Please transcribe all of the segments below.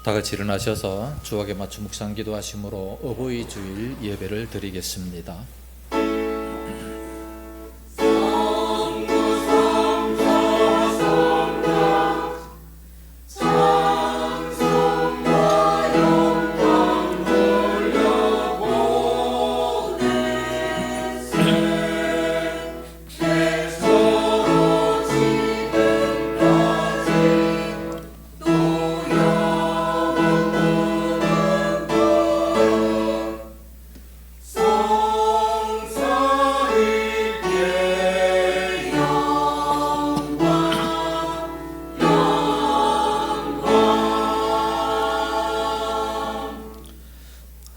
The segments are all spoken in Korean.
다 같이 일어나셔서 주악에 맞춤 묵상 기도하심으로 어버이 주일 예배를 드리겠습니다.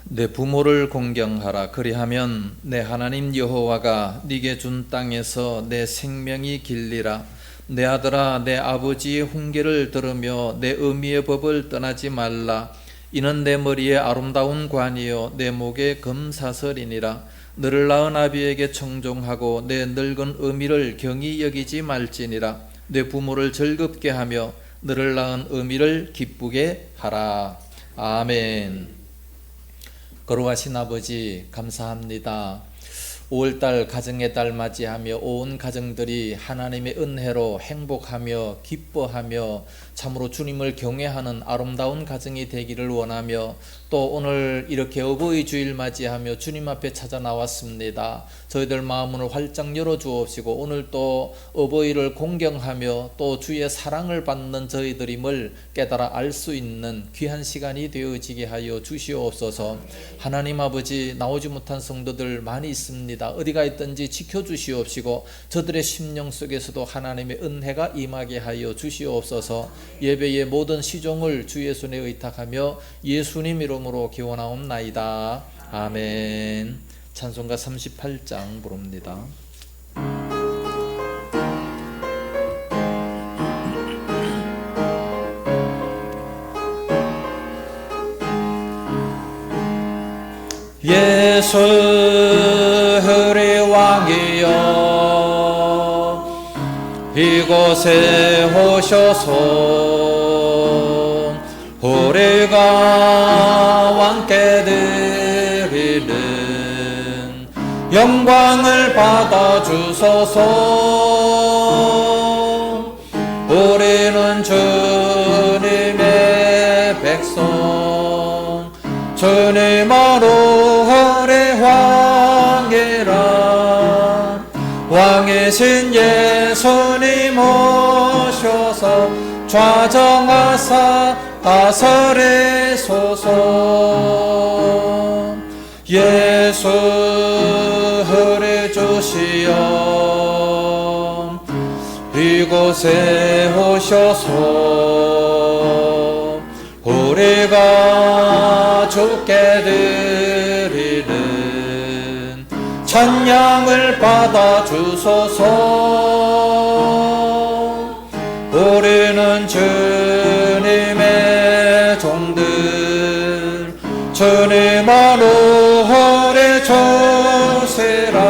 내 부모를 공경하라. 그리하면 내 하나님 여호와가 네게 준 땅에서 내 생명이 길리라. 내 아들아, 내 아버지의 훈계를 들으며 내 의미의 법을 떠나지 말라. 이는 내 머리에 아름다운 관이요 내 목에 금사슬이니라. 너를 낳은 아비에게 청종하고 내 늙은 어미를 경히 여기지 말지니라. 내 부모를 즐겁게 하며 너를 낳은 어미를 기쁘게 하라. 아멘. 거룩하신 아버지, 감사합니다. 5월달 가정의 달 맞이하며 온 가정들이 하나님의 은혜로 행복하며 기뻐하며 참으로 주님을 경외하는 아름다운 가정이 되기를 원하며, 또 오늘 이렇게 어버이 주일 맞이하며 주님 앞에 찾아 나왔습니다. 저희들 마음을 활짝 열어 주옵시고 오늘 또 어버이를 공경하며 또 주의 사랑을 받는 저희들임을 깨달아 알 수 있는 귀한 시간이 되어지게 하여 주시옵소서. 하나님 아버지, 나오지 못한 성도들 많이 있습니다. 어디가 있든지 지켜주시옵시고 저들의 심령 속에서도 하나님의 은혜가 임하게 하여 주시옵소서. 예배의 모든 시종을 주의 손에 의탁하며 예수님 이름으로 기원하옵나이다. 아멘. 찬송가 38장 부릅니다. 예수 우리 왕이여 이곳에 오셔서 우리가 왕께 드리는 영광을 받아 주소서. 우리는 주님의 백성, 주님으로 우리 왕이라. 왕이신 예수님 오셔서 좌정하사 다스리소서. 예수 우리 주시여 이곳에 오셔서 우리가 주께 드리는 찬양을 받아 주소서. 우리는 주님의 종들, 주님으로 우리 주시라.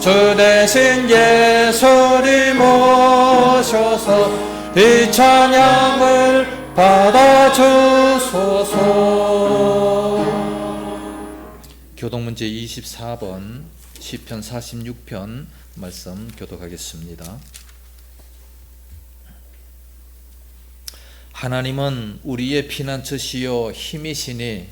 주 대신 예수님 오셔서 이 찬양을 받아 주소서. 교독문제 24번 시편 46편 말씀 교독하겠습니다. 하나님은 우리의 피난처시요 힘이시니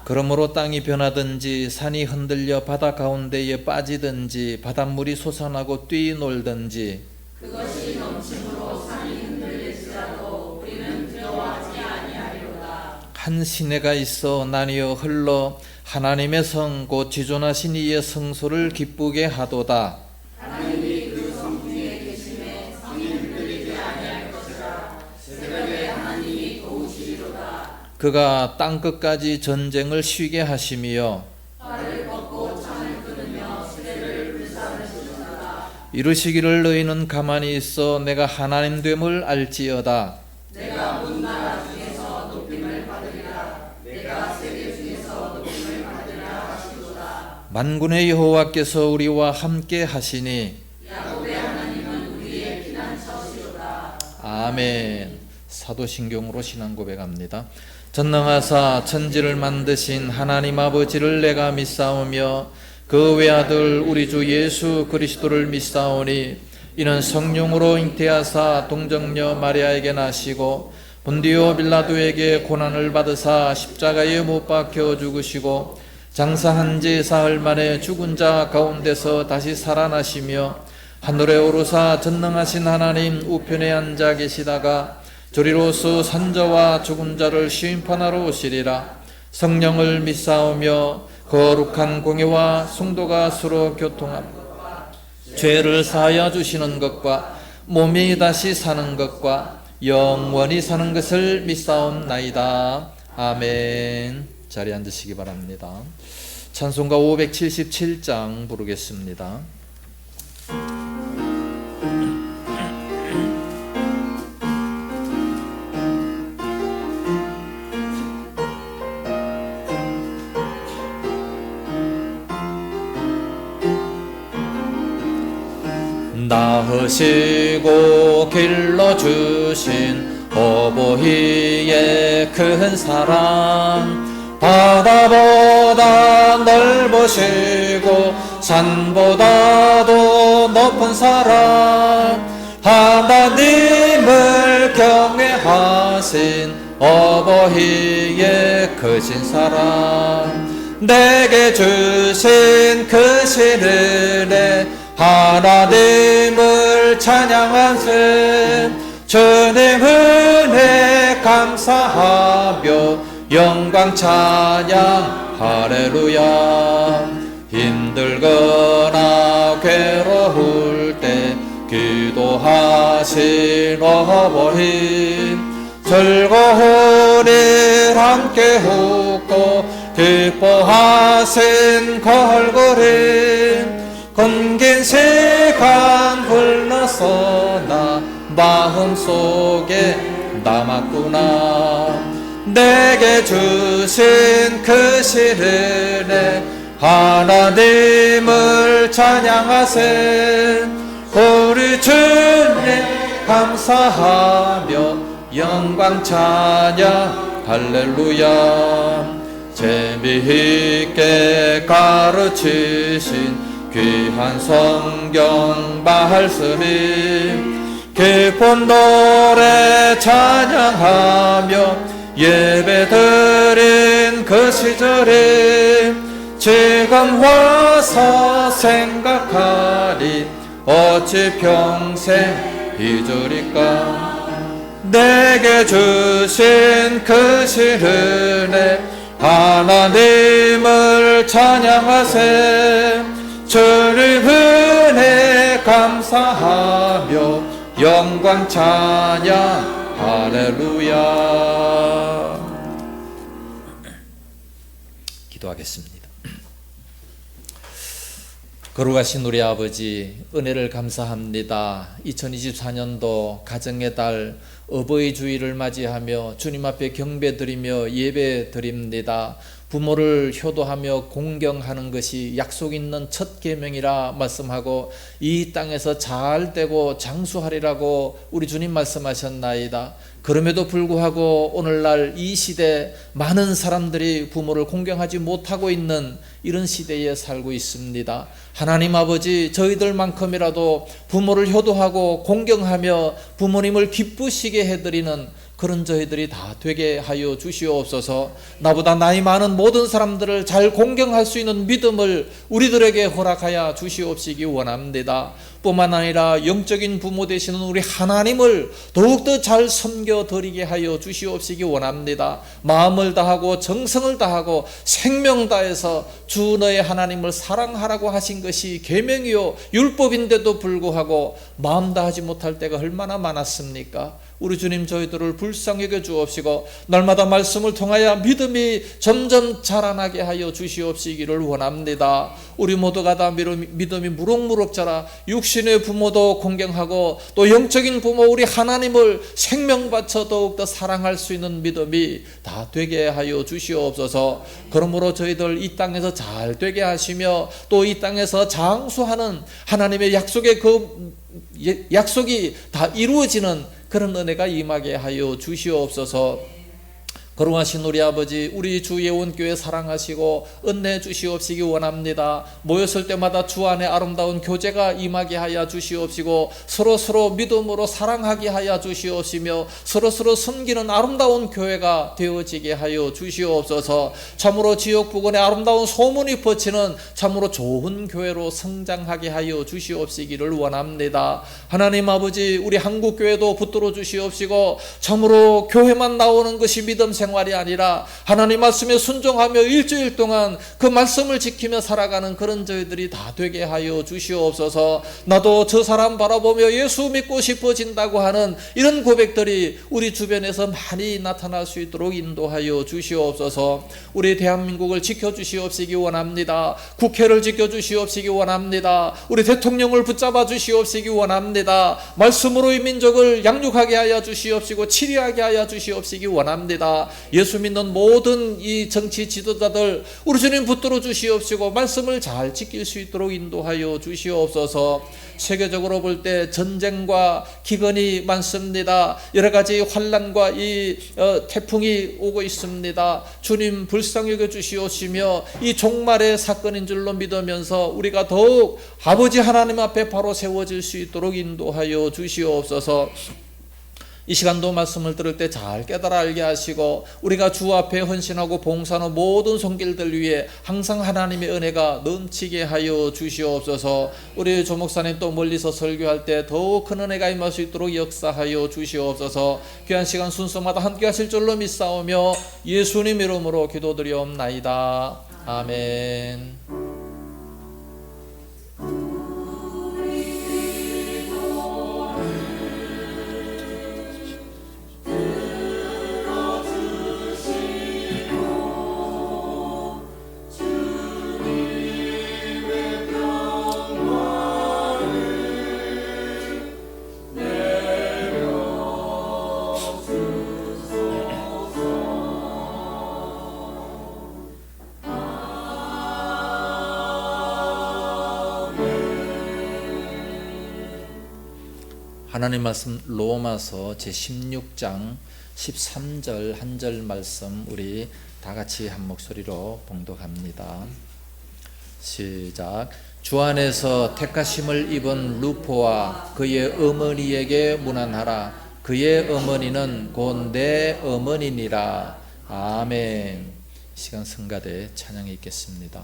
그러므로 땅이 변하든지 산이 흔들려 바다 가운데에 빠지든지 바닷물이 솟아나고 뛰놀든지 그것이 넘침으로 산이 흔들릴지라도 우리는 두려워하지 아니하리로다. 한 시내가 있어 나뉘어 흘러 하나님의 성 곧 지존하신 이의 성소를 기쁘게 하도다. 하나님이 그 성중에 계심에 성이 흔들리지 아니할 것이라. 새벽에 하나님이 도우시리로다. 그가 땅끝까지 전쟁을 쉬게 하시며 활을 꺾고 창을 끊으며 시대를 불사르시도다. 이르시기를 너희는 가만히 있어 내가 하나님 됨을 알지어다. 내가 온 나라 중에서 높임을 받으리라. 내가 세계 중에서 높임을 받으리라 하시도다. 만군의 여호와께서 우리와 함께 하시니 야곱의 하나님은 우리의 피난처시로다. 아멘. 사도신경으로 신앙 고백합니다. 전능하사 천지를 만드신 하나님 아버지를 내가 믿사오며 그 외아들 우리 주 예수 그리스도를 믿사오니 이는 성령으로 잉태하사 동정녀 마리아에게 나시고 본디오 빌라도에게 고난을 받으사 십자가에 못 박혀 죽으시고 장사한 지 사흘 만에 죽은 자 가운데서 다시 살아나시며 하늘에 오르사 전능하신 하나님 우편에 앉아 계시다가 저리로서 산자와 죽은 자를 심판하러 오시리라. 성령을 믿사오며 거룩한 공예와 성도가 서로 교통하며 죄를 사하여 주시는 것과 몸이 다시 사는 것과 영원히 사는 것을 믿사옵나이다. 아멘. 자리에 앉으시기 바랍니다. 찬송가 577장 부르겠습니다. 낳으시고 길러주신 어버이의 큰 사랑 바다보다 넓으시고 산보다도 높은 사랑 하나님을 경외하신 어버이의 크신 사랑 내게 주신 그 시르네 하나님을 찬양하세 주님 은혜 감사하며 영광 찬양 할렐루야 힘들거나 괴로울 때 기도하신 어버이 즐거운 일 함께 웃고 기뻐하신 걸거림 끊긴 시간 흘러서나 마음속에 남았구나 내게 주신 그 시르네 하나님을 찬양하세 우리 주님 감사하며 영광 찬양 할렐루야 재미있게 가르치신 귀한 성경 말씀이 기쁜 노래 찬양하며 예배드린 그 시절이 지금 와서 생각하니 어찌 평생 잊으리까 내게 주신 그 시르네 하나님을 찬양하세 주님 은혜 감사하며 영광 찬양 할렐루야. 기도하겠습니다. 거룩하신 우리 아버지 은혜를 감사합니다. 2024년도 가정의 달 어버이 주일을 맞이하며 주님 앞에 경배드리며 예배드립니다. 부모를 효도하며 공경하는 것이 약속 있는 첫 계명이라 말씀하고 이 땅에서 잘 되고 장수하리라고 우리 주님 말씀하셨나이다. 그럼에도 불구하고 오늘날 이 시대 많은 사람들이 부모를 공경하지 못하고 있는 이런 시대에 살고 있습니다. 하나님 아버지 저희들만큼이라도 부모를 효도하고 공경하며 부모님을 기쁘시게 해드리는 그런 저희들이 다 되게 하여 주시옵소서. 나보다 나이 많은 모든 사람들을 잘 공경할 수 있는 믿음을 우리들에게 허락하여 주시옵시기 원합니다. 뿐만 아니라 영적인 부모 되시는 우리 하나님을 더욱더 잘 섬겨드리게 하여 주시옵시기 원합니다. 마음을 다하고 정성을 다하고 생명 다해서 주 너의 하나님을 사랑하라고 하신 것이 계명이요 율법인데도 불구하고 마음 다하지 못할 때가 얼마나 많았습니까? 우리 주님 저희들을 불쌍히 여겨 주옵시고 날마다 말씀을 통하여 믿음이 점점 자라나게 하여 주시옵시기를 원합니다. 우리 모두가 다 믿음이 무럭무럭 자라 육신의 부모도 공경하고 또 영적인 부모 우리 하나님을 생명 바쳐 더욱더 사랑할 수 있는 믿음이 다 되게 하여 주시옵소서. 그러므로 저희들 이 땅에서 잘 되게 하시며 또 이 땅에서 장수하는 하나님의 약속의 그 약속이 다 이루어지는 그런 은혜가 임하게 하여 주시옵소서. 거룩하신 우리 아버지, 우리 주 예원교회 사랑하시고 은혜 주시옵시기 원합니다. 모였을 때마다 주 안에 아름다운 교제가 임하게 하여 주시옵시고 서로 믿음으로 사랑하게 하여 주시옵시며 서로 섬기는 아름다운 교회가 되어지게 하여 주시옵소서. 참으로 지역 부근에 아름다운 소문이 퍼지는 참으로 좋은 교회로 성장하게 하여 주시옵시기를 원합니다. 하나님 아버지, 우리 한국교회도 붙들어 주시옵시고 참으로 교회만 나오는 것이 믿음 생활이 아니라 하나님 말씀에 순종하며 일주일 동안 그 말씀을 지키며 살아가는 그런 저희들이 다 되게 하여 주시옵소서. 나도 저 사람 바라보며 예수 믿고 싶어진다고 하는 이런 고백들이 우리 주변에서 많이 나타날 수 있도록 인도하여 주시옵소서. 우리 대한민국을 지켜주시옵시기 원합니다. 국회를 지켜주시옵시기 원합니다. 우리 대통령을 붙잡아 주시옵시기 원합니다. 말씀으로 이 민족을 양육하게 하여 주시옵시고 치리하게 하여 주시옵시기 원합니다. 예수 믿는 모든 이 정치 지도자들 우리 주님 붙들어 주시옵시고 말씀을 잘 지킬 수 있도록 인도하여 주시옵소서. 세계적으로 볼 때 전쟁과 기근이 많습니다. 여러 가지 환난과 이 태풍이 오고 있습니다. 주님 불쌍히 여겨 주시옵시며 이 종말의 사건인 줄로 믿으면서 우리가 더욱 아버지 하나님 앞에 바로 세워질 수 있도록 인도하여 주시옵소서. 이 시간도 말씀을 들을 때 잘 깨달아 알게 하시고 우리가 주 앞에 헌신하고 봉사하는 모든 손길들 위해 항상 하나님의 은혜가 넘치게 하여 주시옵소서. 우리 조 목사님 또 멀리서 설교할 때 더욱 큰 은혜가 임할 수 있도록 역사하여 주시옵소서. 귀한 시간 순서마다 함께 하실 줄로 믿사오며 예수님 이름으로 기도드리옵나이다. 아멘. 하나님 말씀 로마서 제16장 13절 한 절 말씀 우리 다 같이 한 목소리로 봉독합니다. 시작. 주 안에서 택하심을 입은 루포와 그의 어머니에게 문안하라. 그의 어머니는 곧 내 어머니니라. 아멘. 시간 성가대 찬양이 있겠습니다.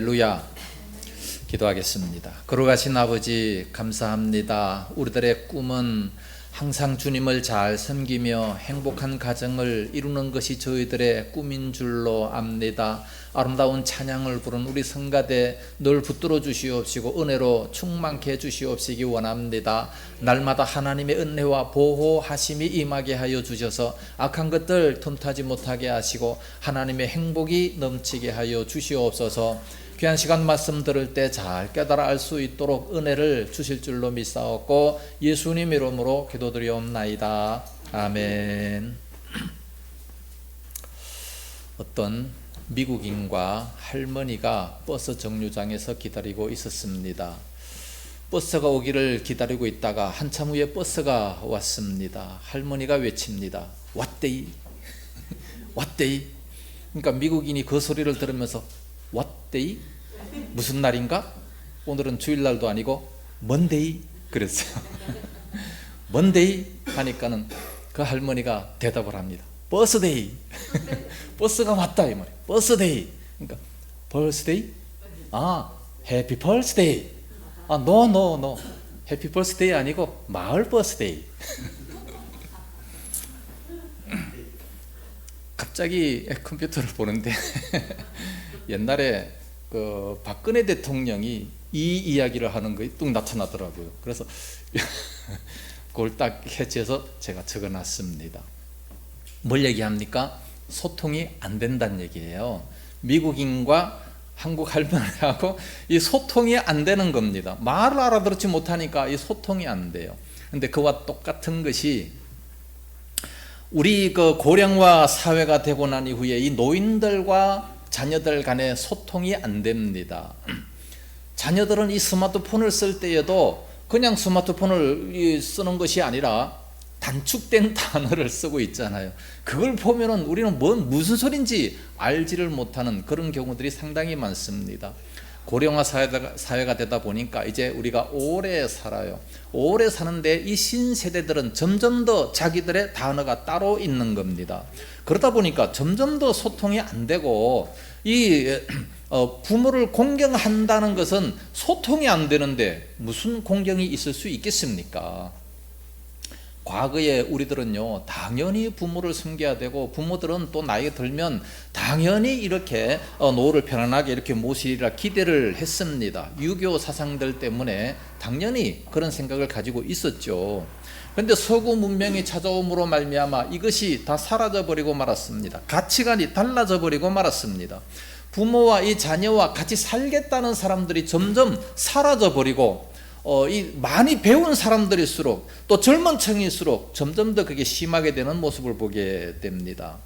할렐루야. 기도하겠습니다. 거룩하신 아버지 감사합니다. 우리들의 꿈은 항상 주님을 잘 섬기며 행복한 가정을 이루는 것이 저희들의 꿈인 줄로 압니다. 아름다운 찬양을 부른 우리 성가대 늘 붙들어 주시옵시고 은혜로 충만케 해주시옵시기 원합니다. 날마다 하나님의 은혜와 보호하심이 임하게 하여 주셔서 악한 것들 틈타지 못하게 하시고 하나님의 행복이 넘치게 하여 주시옵소서. 귀한 시간 말씀 들을 때 잘 깨달아 알 수 있도록 은혜를 주실 줄로 믿사옵고 예수님 이름으로 기도드리옵나이다. 아멘. 어떤 미국인과 할머니가 버스 정류장에서 기다리고 있었습니다. 버스가 오기를 기다리고 있다가 한참 후에 버스가 왔습니다. 할머니가 외칩니다. 왔데이 왔데이. 그러니까 미국인이 그 소리를 들으면서 왔데이? 무슨 날인가? 오늘은 주일날도 아니고 먼데이 그랬어요. 먼데이 하니까는 그 할머니가 대답을 합니다. 버스데이. 버스가 왔다 이 말이에요. 버스데이. 그러니까 벌스데이? 아, 해피 벌스데이. 아, 노. 해피 벌스데이 아니고 마을 버스데이. 갑자기 컴퓨터를 보는데 옛날에 그 박근혜 대통령이 이 이야기를 하는 것이 뚝 나타나더라고요. 그래서 그걸 딱 캐치해서 제가 적어놨습니다. 뭘 얘기합니까? 소통이 안 된다는 얘기예요. 미국인과 한국 할머니하고 이 소통이 안 되는 겁니다. 말을 알아듣지 못하니까 이 소통이 안 돼요. 근데 그와 똑같은 것이 우리 그 고령화 사회가 되고 난 이후에 이 노인들과 자녀들 간의 소통이 안 됩니다. 자녀들은 이 스마트폰을 쓸 때에도 그냥 스마트폰을 쓰는 것이 아니라 단축된 단어를 쓰고 있잖아요. 그걸 보면은 우리는 무슨 소린지 알지를 못하는 그런 경우들이 상당히 많습니다. 고령화 사회가 되다 보니까 이제 우리가 오래 살아요. 오래 사는데 이 신세대들은 점점 더 자기들의 단어가 따로 있는 겁니다. 그러다 보니까 점점 더 소통이 안 되고 이 부모를 공경한다는 것은 소통이 안 되는데 무슨 공경이 있을 수 있겠습니까? 과거에 우리들은요 당연히 부모를 섬겨야 되고 부모들은 또 나이가 들면 당연히 이렇게 노후를 편안하게 이렇게 모시리라 기대를 했습니다. 유교 사상들 때문에 당연히 그런 생각을 가지고 있었죠. 그런데 서구 문명이 찾아옴으로 말미암아 이것이 다 사라져버리고 말았습니다. 가치관이 달라져 버리고 말았습니다. 부모와 이 자녀와 같이 살겠다는 사람들이 점점 사라져버리고 이 많이 배운 사람들일수록 또 젊은 층일수록 점점 더 그게 심하게 되는 모습을 보게 됩니다.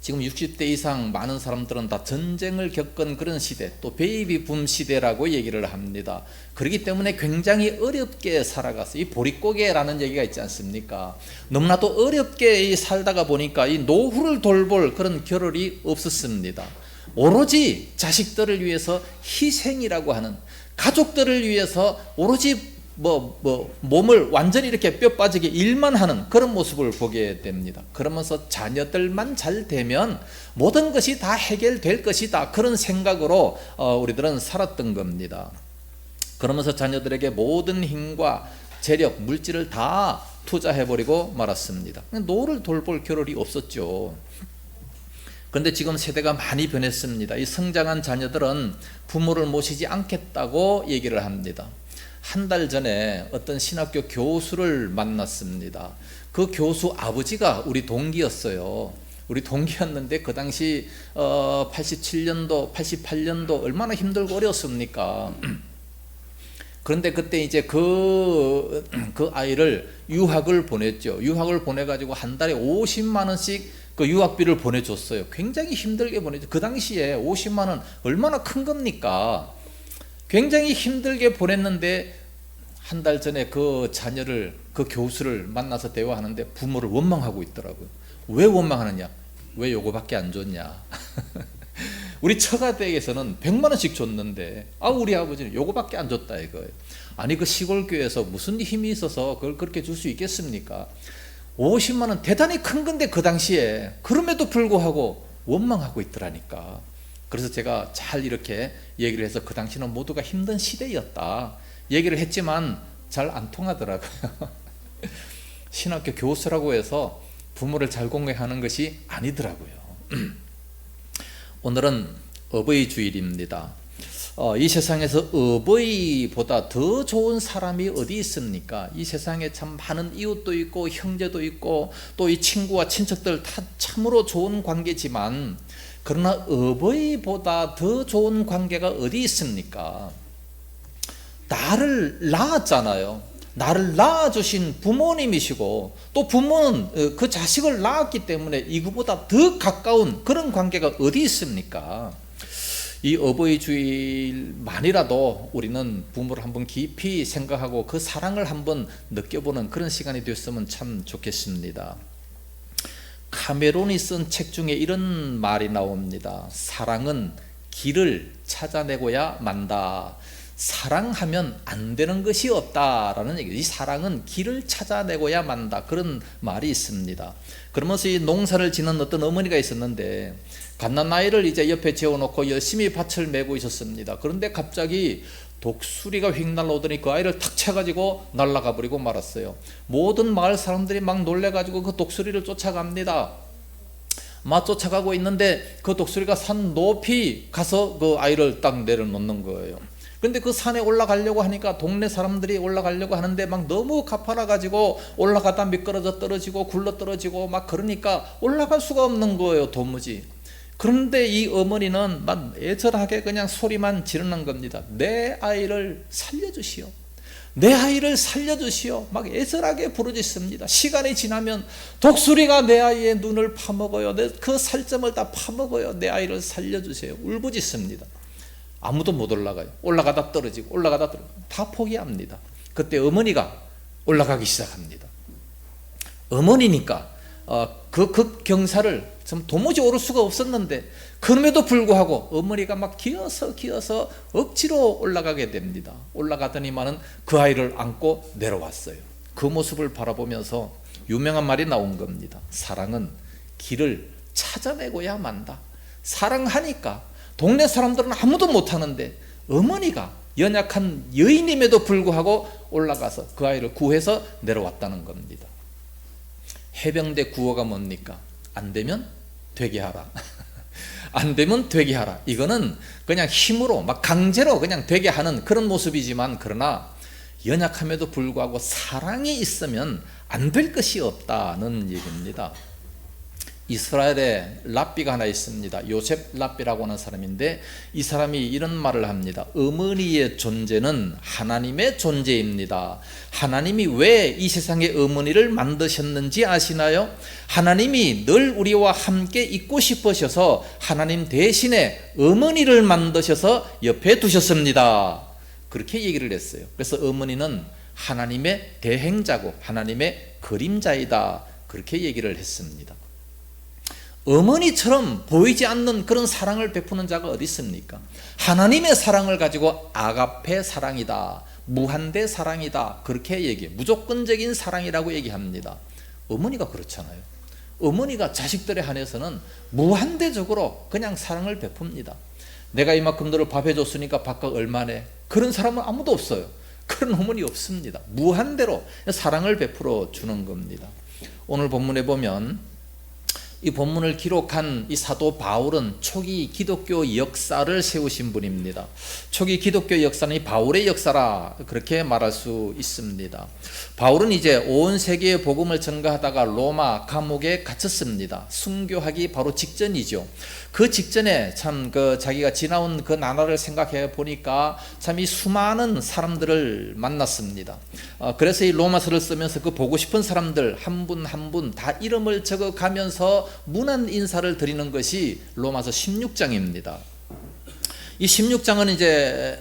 지금 60대 이상 많은 사람들은 다 전쟁을 겪은 그런 시대, 또 베이비 붐 시대라고 얘기를 합니다. 그렇기 때문에 굉장히 어렵게 살아갔어요. 이 보릿고개라는 얘기가 있지 않습니까? 너무나도 어렵게 살다가 보니까 이 노후를 돌볼 그런 겨를이 없었습니다. 오로지 자식들을 위해서 희생이라고 하는, 가족들을 위해서 오로지 몸을 완전히 이렇게 뼈 빠지게 일만 하는 그런 모습을 보게 됩니다. 그러면서 자녀들만 잘 되면 모든 것이 다 해결될 것이다, 그런 생각으로 우리들은 살았던 겁니다. 그러면서 자녀들에게 모든 힘과 재력, 물질을 다 투자해버리고 말았습니다. 노후를 돌볼 겨를이 없었죠. 그런데 지금 세대가 많이 변했습니다. 이 성장한 자녀들은 부모를 모시지 않겠다고 얘기를 합니다. 한 달 전에 어떤 신학교 교수를 만났습니다. 그 교수 아버지가 우리 동기였어요. 우리 동기였는데 그 당시 87년도, 88년도 얼마나 힘들고 어려웠습니까? 그런데 그때 이제 그 아이를 유학을 보냈죠. 유학을 보내가지고 한 달에 50만 원씩 그 유학비를 보내줬어요. 굉장히 힘들게 보내죠. 그 당시에 50만 원 얼마나 큰 겁니까? 굉장히 힘들게 보냈는데 한 달 전에 그 자녀를, 그 교수를 만나서 대화하는데 부모를 원망하고 있더라고요. 왜 원망하느냐? 왜 요거밖에 안 줬냐? 우리 처가댁에서는 100만 원씩 줬는데 우리 아버지는 요거밖에 안 줬다 이거예요. 아니 그 시골 교회에서 무슨 힘이 있어서 그걸 그렇게 줄 수 있겠습니까? 50만 원 대단히 큰 건데 그 당시에, 그럼에도 불구하고 원망하고 있더라니까. 그래서 제가 잘 이렇게 얘기를 해서 그 당시는 모두가 힘든 시대였다 얘기를 했지만 잘 안 통하더라고요. 신학교 교수라고 해서 부모를 잘 공경하는 것이 아니더라고요. 오늘은 어버이 주일입니다. 이 세상에서 어버이보다 더 좋은 사람이 어디 있습니까? 이 세상에 참 많은 이웃도 있고 형제도 있고 또 이 친구와 친척들 다 참으로 좋은 관계지만 그러나 어버이보다 더 좋은 관계가 어디 있습니까? 나를 낳았잖아요. 나를 낳아주신 부모님이시고 또 부모는 그 자식을 낳았기 때문에 이거보다 더 가까운 그런 관계가 어디 있습니까? 이 어버이 주일만이라도 우리는 부모를 한번 깊이 생각하고 그 사랑을 한번 느껴보는 그런 시간이 됐으면 참 좋겠습니다. 카메론이 쓴 책 중에 이런 말이 나옵니다. 사랑은 길을 찾아내고야 만다. 사랑하면 안 되는 것이 없다라는 얘기죠. 이 사랑은 길을 찾아내고야 만다. 그런 말이 있습니다. 그러면서 이 농사를 짓는 어떤 어머니가 있었는데 갓난아이를 이제 옆에 재워놓고 열심히 밭을 메고 있었습니다. 그런데 갑자기 독수리가 휙 날아오더니 그 아이를 탁 쳐가지고 날아가 버리고 말았어요. 모든 마을 사람들이 막 놀래가지고 그 독수리를 쫓아갑니다. 막 쫓아가고 있는데 그 독수리가 산 높이 가서 그 아이를 딱 내려놓는 거예요. 근데 그 산에 올라가려고 하니까 동네 사람들이 올라가려고 하는데 막 너무 가파라가지고 올라가다 미끄러져 떨어지고 굴러 떨어지고 막 그러니까 올라갈 수가 없는 거예요, 도무지. 그런데 이 어머니는 막 애절하게 그냥 소리만 지르는 겁니다. 내 아이를 살려주시오. 내 아이를 살려주시오. 막 애절하게 부르짖습니다. 시간이 지나면 독수리가 내 아이의 눈을 파먹어요. 그 살점을 다 파먹어요. 내 아이를 살려주세요. 울부짖습니다. 아무도 못 올라가요. 올라가다 떨어지고 올라가다 떨어지고 다 포기합니다. 그때 어머니가 올라가기 시작합니다. 어머니니까 그 급경사를 좀 도무지 오를 수가 없었는데 그럼에도 불구하고 어머니가 막 기어서 억지로 올라가게 됩니다. 올라가더니만은 그 아이를 안고 내려왔어요. 그 모습을 바라보면서 유명한 말이 나온 겁니다. 사랑은 길을 찾아내고야 만다. 사랑하니까 동네 사람들은 아무도 못하는데 어머니가 연약한 여인임에도 불구하고 올라가서 그 아이를 구해서 내려왔다는 겁니다. 해병대 구호가 뭡니까? 안 되면 되게 하라. 안 되면 되게 하라. 이거는 그냥 힘으로 막 강제로 그냥 되게 하는 그런 모습이지만 그러나 연약함에도 불구하고 사랑이 있으면 안 될 것이 없다는 얘기입니다. 이스라엘에 랍비가 하나 있습니다. 요셉 랍비라고 하는 사람인데 이 사람이 이런 말을 합니다. 어머니의 존재는 하나님의 존재입니다. 하나님이 왜 이 세상에 어머니를 만드셨는지 아시나요? 하나님이 늘 우리와 함께 있고 싶으셔서 하나님 대신에 어머니를 만드셔서 옆에 두셨습니다. 그렇게 얘기를 했어요. 그래서 어머니는 하나님의 대행자고 하나님의 그림자이다. 그렇게 얘기를 했습니다. 어머니처럼 보이지 않는 그런 사랑을 베푸는 자가 어디 있습니까? 하나님의 사랑을 가지고 아가페 사랑이다, 무한대 사랑이다, 그렇게 얘기해요. 무조건적인 사랑이라고 얘기합니다. 어머니가 그렇잖아요. 어머니가 자식들에 한해서는 무한대적으로 그냥 사랑을 베풉니다. 내가 이만큼 너를 밥 해줬으니까 밥값 얼마네? 그런 사람은 아무도 없어요. 그런 어머니 없습니다. 무한대로 사랑을 베풀어 주는 겁니다. 오늘 본문에 보면 이 본문을 기록한 이 사도 바울은 초기 기독교 역사를 세우신 분입니다. 초기 기독교 역사는 이 바울의 역사라 그렇게 말할 수 있습니다. 바울은 이제 온 세계에 복음을 전가하다가 로마 감옥에 갇혔습니다. 순교하기 바로 직전이죠. 그 직전에 참 자기가 지나온 그 나라를 생각해 보니까 참 이 수많은 사람들을 만났습니다. 그래서 이 로마서를 쓰면서 그 보고 싶은 사람들 한 분 한 분 다 이름을 적어가면서 문안 인사를 드리는 것이 로마서 16장입니다. 이 16장은 이제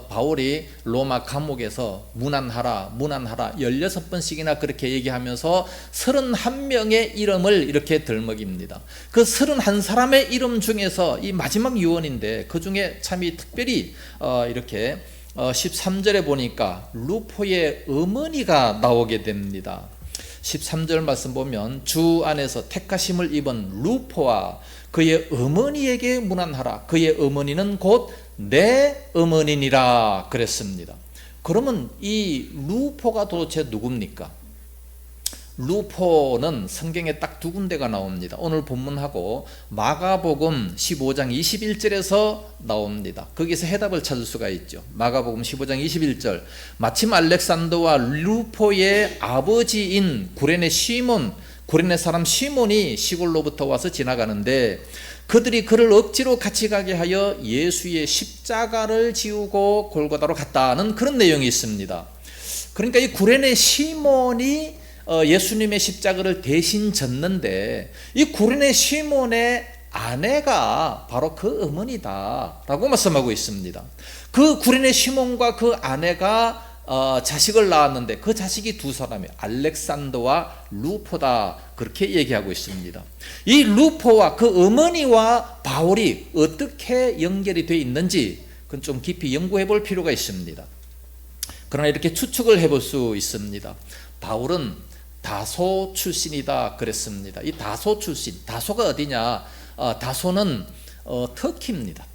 바울이 로마 감옥에서 문안하라 16번씩이나 그렇게 얘기하면서 31명의 이름을 이렇게 들먹입니다. 그 31사람의 이름 중에서 이 마지막 유언인데 그 중에 참이 특별히 이렇게 13절에 보니까 루포의 어머니가 나오게 됩니다. 13절 말씀 보면 주 안에서 택하심을 입은 루포와 그의 어머니에게 문안하라. 그의 어머니는 곧 내 어머니니라 그랬습니다. 그러면 이 루포가 도대체 누굽니까? 루포는 성경에 딱 두 군데가 나옵니다. 오늘 본문하고 마가복음 15장 21절에서 나옵니다. 거기서 해답을 찾을 수가 있죠. 마가복음 15장 21절, 마침 알렉산더와 루포의 아버지인 구레네 사람 시몬이 시골로부터 와서 지나가는데 그들이 그를 억지로 같이 가게 하여 예수의 십자가를 지우고 골고다로 갔다는 그런 내용이 있습니다. 그러니까 이 구레네 시몬이 예수님의 십자가를 대신 졌는데 이 구레네 시몬의 아내가 바로 그 어머니다라고 말씀하고 있습니다. 그 구레네 시몬과 그 아내가 자식을 낳았는데 그 자식이 두 사람이에요. 알렉산더와 루포다, 그렇게 얘기하고 있습니다. 이 루포와 그 어머니와 바울이 어떻게 연결이 되어 있는지 그건 좀 깊이 연구해 볼 필요가 있습니다. 그러나 이렇게 추측을 해볼 수 있습니다. 바울은 다소 출신이다 그랬습니다. 이 다소 출신, 다소가 어디냐? 다소는 터키입니다.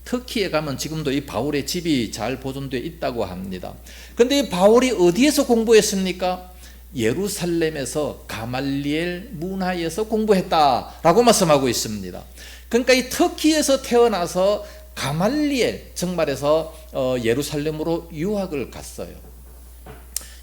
터키에 가면 지금도 이 바울의 집이 잘 보존되어 있다고 합니다. 그런데 이 바울이 어디에서 공부했습니까? 예루살렘에서 가말리엘 문화에서 공부했다라고 말씀하고 있습니다. 그러니까 이 터키에서 태어나서 가말리엘, 정말에서 예루살렘으로 유학을 갔어요.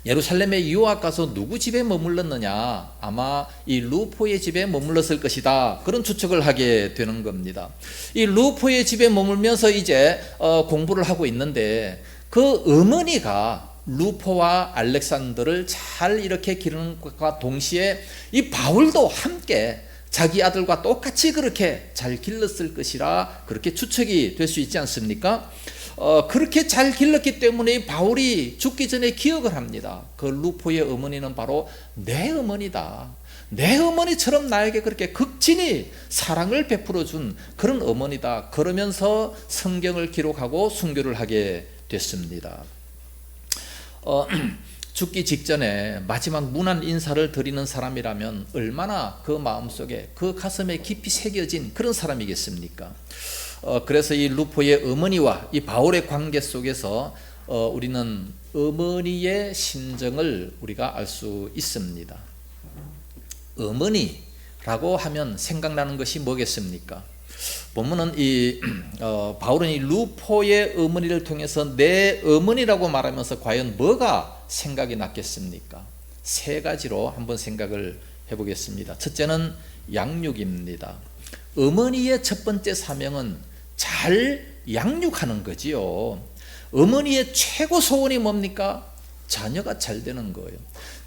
예루살렘에 유학 가서 누구 집에 머물렀느냐? 아마 이 루포의 집에 머물렀을 것이다, 그런 추측을 하게 되는 겁니다. 이 루포의 집에 머물면서 이제 공부를 하고 있는데 그 어머니가 루포와 알렉산더를 잘 이렇게 기르는 것과 동시에 이 바울도 함께 자기 아들과 똑같이 그렇게 잘 길렀을 것이라 그렇게 추측이 될 수 있지 않습니까? 그렇게 잘 길렀기 때문에 바울이 죽기 전에 기억을 합니다. 그 루포의 어머니는 바로 내 어머니다. 내 어머니처럼 나에게 그렇게 극진히 사랑을 베풀어 준 그런 어머니다. 그러면서 성경을 기록하고 순교를 하게 됐습니다. 죽기 직전에 마지막 문안 인사를 드리는 사람이라면 얼마나 그 마음속에, 그 가슴에 깊이 새겨진 그런 사람이겠습니까? 그래서 이 루포의 어머니와 이 바울의 관계 속에서 우리는 어머니의 심정을 우리가 알 수 있습니다. 어머니라고 하면 생각나는 것이 뭐겠습니까? 본문은 바울은 이 루포의 어머니를 통해서 내 어머니라고 말하면서 과연 뭐가 생각이 났겠습니까? 세 가지로 한번 생각을 해보겠습니다. 첫째는 양육입니다. 어머니의 첫 번째 사명은 잘 양육하는 거지요. 어머니의 최고 소원이 뭡니까? 자녀가 잘 되는 거예요.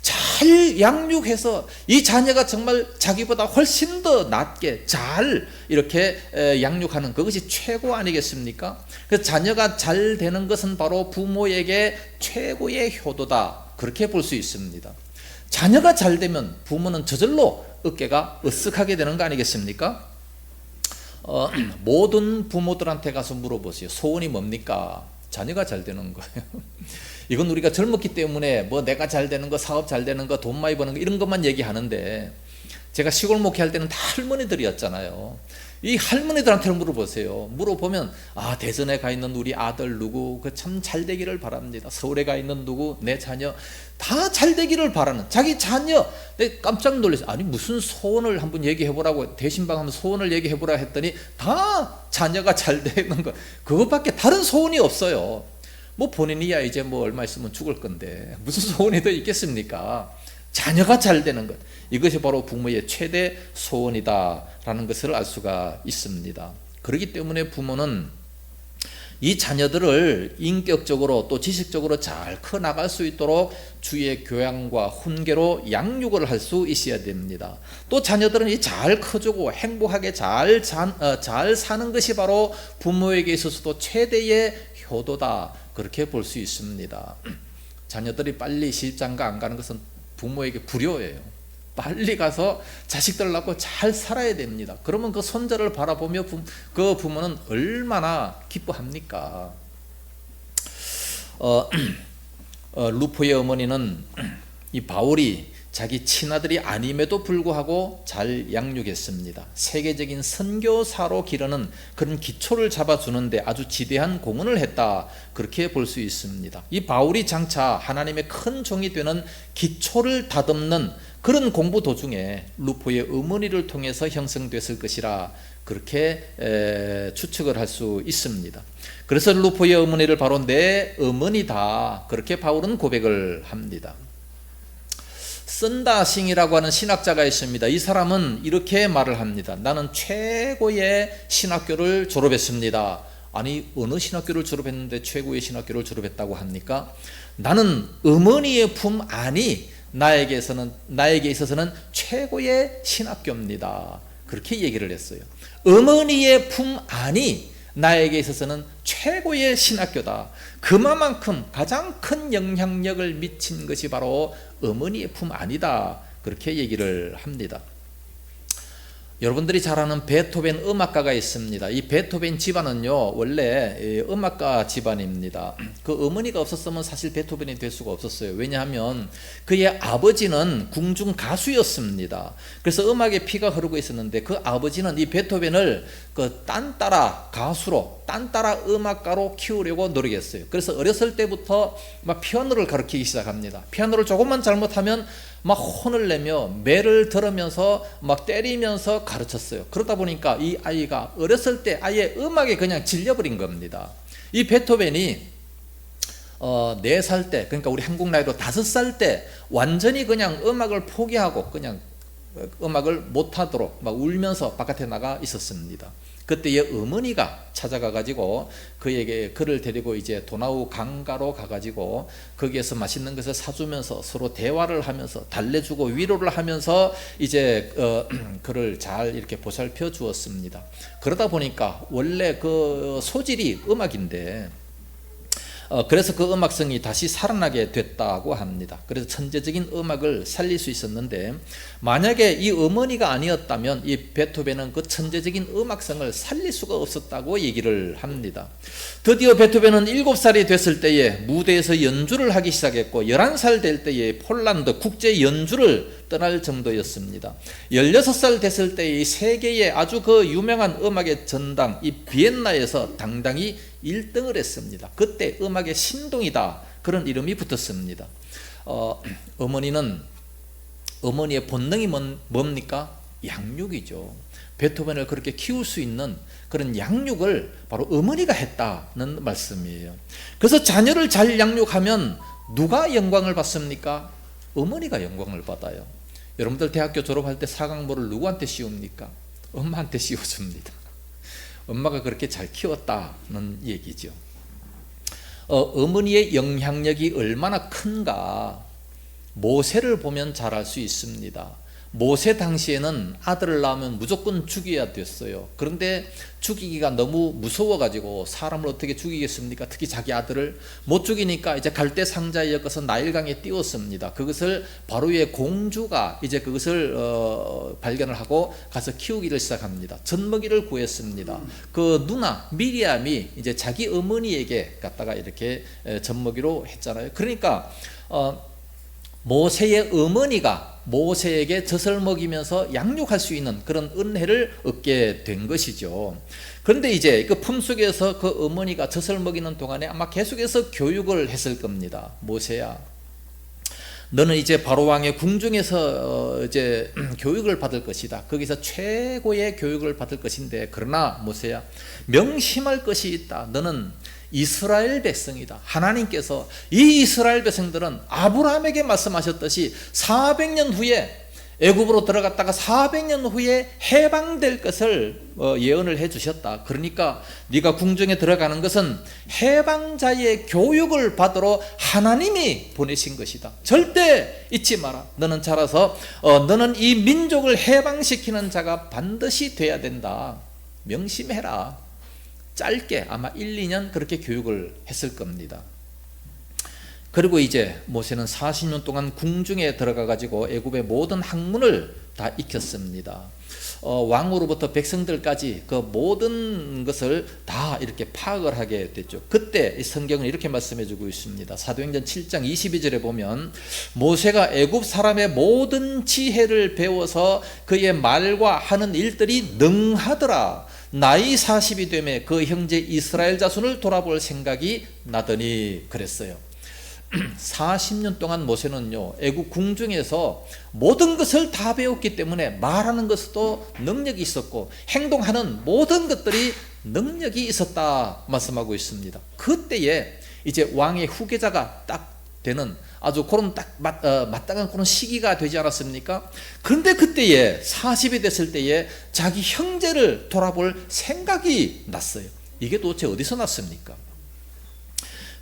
잘 양육해서 이 자녀가 정말 자기보다 훨씬 더 낫게 잘 이렇게 양육하는 그것이 최고 아니겠습니까? 그래서 자녀가 잘 되는 것은 바로 부모에게 최고의 효도다, 그렇게 볼 수 있습니다. 자녀가 잘 되면 부모는 저절로 어깨가 으쓱하게 되는 거 아니겠습니까? 모든 부모들한테 가서 물어보세요. 소원이 뭡니까? 자녀가 잘 되는 거예요. 이건 우리가 젊었기 때문에 뭐 내가 잘 되는 거, 사업 잘 되는 거, 돈 많이 버는 거 이런 것만 얘기하는데, 제가 시골 목회할 때는 다 할머니들이었잖아요. 이 할머니들한테 물어보세요. 물어보면 대전에 가 있는 우리 아들 누구 그 참 잘 되기를 바랍니다. 서울에 가 있는 누구 내 자녀 다 잘 되기를 바라는 자기 자녀. 내가 깜짝 놀랐어요. 아니 무슨 소원을 한번 얘기해보라고, 대신방 하면 소원을 얘기해보라 했더니 다 자녀가 잘 되는 거, 그것밖에 다른 소원이 없어요. 뭐 본인이야 이제 뭐 얼마 있으면 죽을 건데 무슨 소원이 더 있겠습니까? 자녀가 잘 되는 것, 이것이 바로 부모의 최대 소원이다라는 것을 알 수가 있습니다. 그렇기 때문에 부모는 이 자녀들을 인격적으로 또 지식적으로 잘 커나갈 수 있도록 주의 교양과 훈계로 양육을 할 수 있어야 됩니다. 또 자녀들은 잘 커주고 행복하게 잘 사는 것이 바로 부모에게 있어서도 최대의 효도다, 그렇게 볼 수 있습니다. 자녀들이 빨리 시집장가 안 가는 것은 부모에게 불효예요. 빨리 가서 자식들 낳고 잘 살아야 됩니다. 그러면 그 손자를 바라보며 그 부모는 얼마나 기뻐합니까? 루포의 어머니는 이 바울이 자기 친아들이 아님에도 불구하고 잘 양육했습니다. 세계적인 선교사로 기르는 그런 기초를 잡아주는데 아주 지대한 공헌을 했다, 그렇게 볼 수 있습니다. 이 바울이 장차 하나님의 큰 종이 되는 기초를 다듬는 그런 공부 도중에 루포의 어머니를 통해서 형성됐을 것이라, 그렇게 추측을 할 수 있습니다. 그래서 루포의 어머니를 바로 내 어머니다, 그렇게 바울은 고백을 합니다. 선다싱이라고 하는 신학자가 있습니다. 이 사람은 이렇게 말을 합니다. 나는 최고의 신학교를 졸업했습니다. 아니, 어느 신학교를 졸업했는데 최고의 신학교를 졸업했다고 합니까? 나는 어머니의 품 안이 나에게 있어서는 최고의 신학교입니다. 그렇게 얘기를 했어요. 어머니의 품 안이 나에게 있어서는 최고의 신학교다. 그만큼 가장 큰 영향력을 미친 것이 바로 어머니의 품 안이다, 그렇게 얘기를 합니다. 여러분들이 잘 아는 베토벤 음악가가 있습니다. 이 베토벤 집안은요, 원래 음악가 집안입니다. 그 어머니가 없었으면 사실 베토벤이 될 수가 없었어요. 왜냐하면 그의 아버지는 궁중 가수였습니다. 그래서 음악의 피가 흐르고 있었는데, 그 아버지는 이 베토벤을 그 딴따라 가수로, 딴따라 음악가로 키우려고 노력했어요. 그래서 어렸을 때부터 막 피아노를 가르치기 시작합니다. 피아노를 조금만 잘못하면 막 혼을 내며 매를 들으면서 막 때리면서 가르쳤어요. 그러다 보니까 이 아이가 어렸을 때 아예 음악에 그냥 질려버린 겁니다. 이 베토벤이 4살 때, 그러니까 우리 한국 나이로 5살 때 완전히 그냥 음악을 포기하고 그냥 음악을 못하도록 막 울면서 바깥에 나가 있었습니다. 그때의 어머니가 찾아가 가지고 그를 데리고 이제 도나우 강가로 가 가지고 거기에서 맛있는 것을 사주면서 서로 대화를 하면서 달래주고 위로를 하면서 이제 그를 잘 이렇게 보살펴 주었습니다. 그러다 보니까 원래 그 소질이 음악인데, 그래서 그 음악성이 다시 살아나게 됐다고 합니다. 그래서 천재적인 음악을 살릴 수 있었는데, 만약에 이 어머니가 아니었다면 이 베토벤은 그 천재적인 음악성을 살릴 수가 없었다고 얘기를 합니다. 드디어 베토벤은 7살이 됐을 때에 무대에서 연주를 하기 시작했고, 11살 될 때에 폴란드 국제 연주를 떠날 정도였습니다. 16살 됐을 때에 세계의 아주 그 유명한 음악의 전당, 이 비엔나에서 당당히 1등을 했습니다. 그때 음악의 신동이다, 그런 이름이 붙었습니다. 어머니의 본능이 뭡니까? 양육이죠. 베토벤을 그렇게 키울 수 있는 그런 양육을 바로 어머니가 했다는 말씀이에요. 그래서 자녀를 잘 양육하면 누가 영광을 받습니까? 어머니가 영광을 받아요. 여러분들 대학교 졸업할 때 사강모를 누구한테 씌웁니까? 엄마한테 씌워줍니다. 엄마가 그렇게 잘 키웠다는 얘기죠. 어머니의 영향력이 얼마나 큰가 모세를 보면 잘 알 수 있습니다. 모세 당시에는 아들을 낳으면 무조건 죽여야 됐어요. 그런데 죽이기가 너무 무서워가지고 사람을 어떻게 죽이겠습니까? 특히 자기 아들을 못 죽이니까 이제 갈대 상자에 엮어서 나일강에 띄웠습니다. 그것을 바로의 공주가 이제 그것을 발견을 하고 가서 키우기를 시작합니다. 젖먹이를 구했습니다. 그 누나 미리암이 이제 자기 어머니에게 갖다가 이렇게 젖먹이로 했잖아요. 그러니까 모세의 어머니가 모세에게 젖을 먹이면서 양육할 수 있는 그런 은혜를 얻게 된 것이죠. 그런데 이제 그 품속에서 그 어머니가 젖을 먹이는 동안에 아마 계속해서 교육을 했을 겁니다. 모세야, 너는 이제 바로왕의 궁중에서 이제 교육을 받을 것이다. 거기서 최고의 교육을 받을 것인데, 그러나 모세야, 명심할 것이 있다. 너는 이스라엘 백성이다. 하나님께서 이 이스라엘 백성들은 아브라함에게 말씀하셨듯이 400년 후에 애굽으로 들어갔다가 400년 후에 해방될 것을 예언을 해주셨다. 그러니까 네가 궁중에 들어가는 것은 해방자의 교육을 받으러 하나님이 보내신 것이다. 절대 잊지 마라. 너는 자라서 너는 이 민족을 해방시키는 자가 반드시 돼야 된다. 명심해라. 짧게 아마 1, 2년 그렇게 교육을 했을 겁니다. 그리고 이제 모세는 40년 동안 궁중에 들어가 가지고 애굽의 모든 학문을 다 익혔습니다. 왕으로부터 백성들까지 그 모든 것을 다 이렇게 파악을 하게 됐죠. 그때 이 성경은 이렇게 말씀해 주고 있습니다. 사도행전 7장 22절에 보면 모세가 애굽 사람의 모든 지혜를 배워서 그의 말과 하는 일들이 능하더라. 나이 40이 되매 그 형제 이스라엘 자손을 돌아볼 생각이 나더니 그랬어요. 40년 동안 모세는요, 애국 궁중에서 모든 것을 다 배웠기 때문에 말하는 것도 능력이 있었고 행동하는 모든 것들이 능력이 있었다 말씀하고 있습니다. 그때에 이제 왕의 후계자가 딱 되는 아주 그런 딱 마땅한 그런 시기가 되지 않았습니까? 그런데 그때에 40이 됐을 때에 자기 형제를 돌아볼 생각이 났어요. 이게 도대체 어디서 났습니까?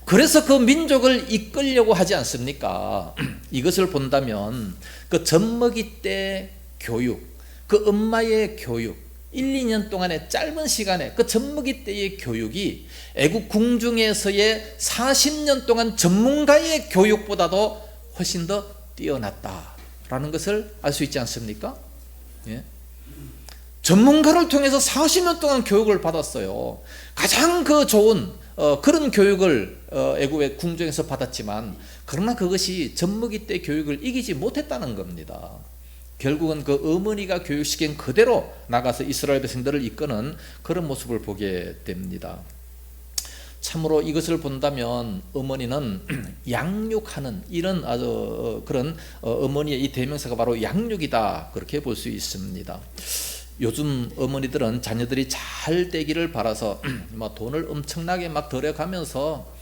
그래서 그 민족을 이끌려고 하지 않습니까? 이것을 본다면 그 젖먹이 때 교육, 그 엄마의 교육, 1, 2년 동안의 짧은 시간에 그 젖먹이 때의 교육이 애국 궁중에서의 40년 동안 전문가의 교육보다도 훨씬 더 뛰어났다라는 것을 알 수 있지 않습니까? 예? 전문가를 통해서 40년 동안 교육을 받았어요. 가장 그 좋은 그런 교육을 애굽의 궁중에서 받았지만 그러나 그것이 젖먹이 때 교육을 이기지 못했다는 겁니다. 결국은 그 어머니가 교육시킨 그대로 나가서 이스라엘 백성들을 이끄는 그런 모습을 보게 됩니다. 참으로 이것을 본다면 어머니는 양육하는 이런 아주 그런 어머니의 이 대명사가 바로 양육이다 그렇게 볼 수 있습니다. 요즘 어머니들은 자녀들이 잘 되기를 바라서 막 돈을 엄청나게 막 들여가면서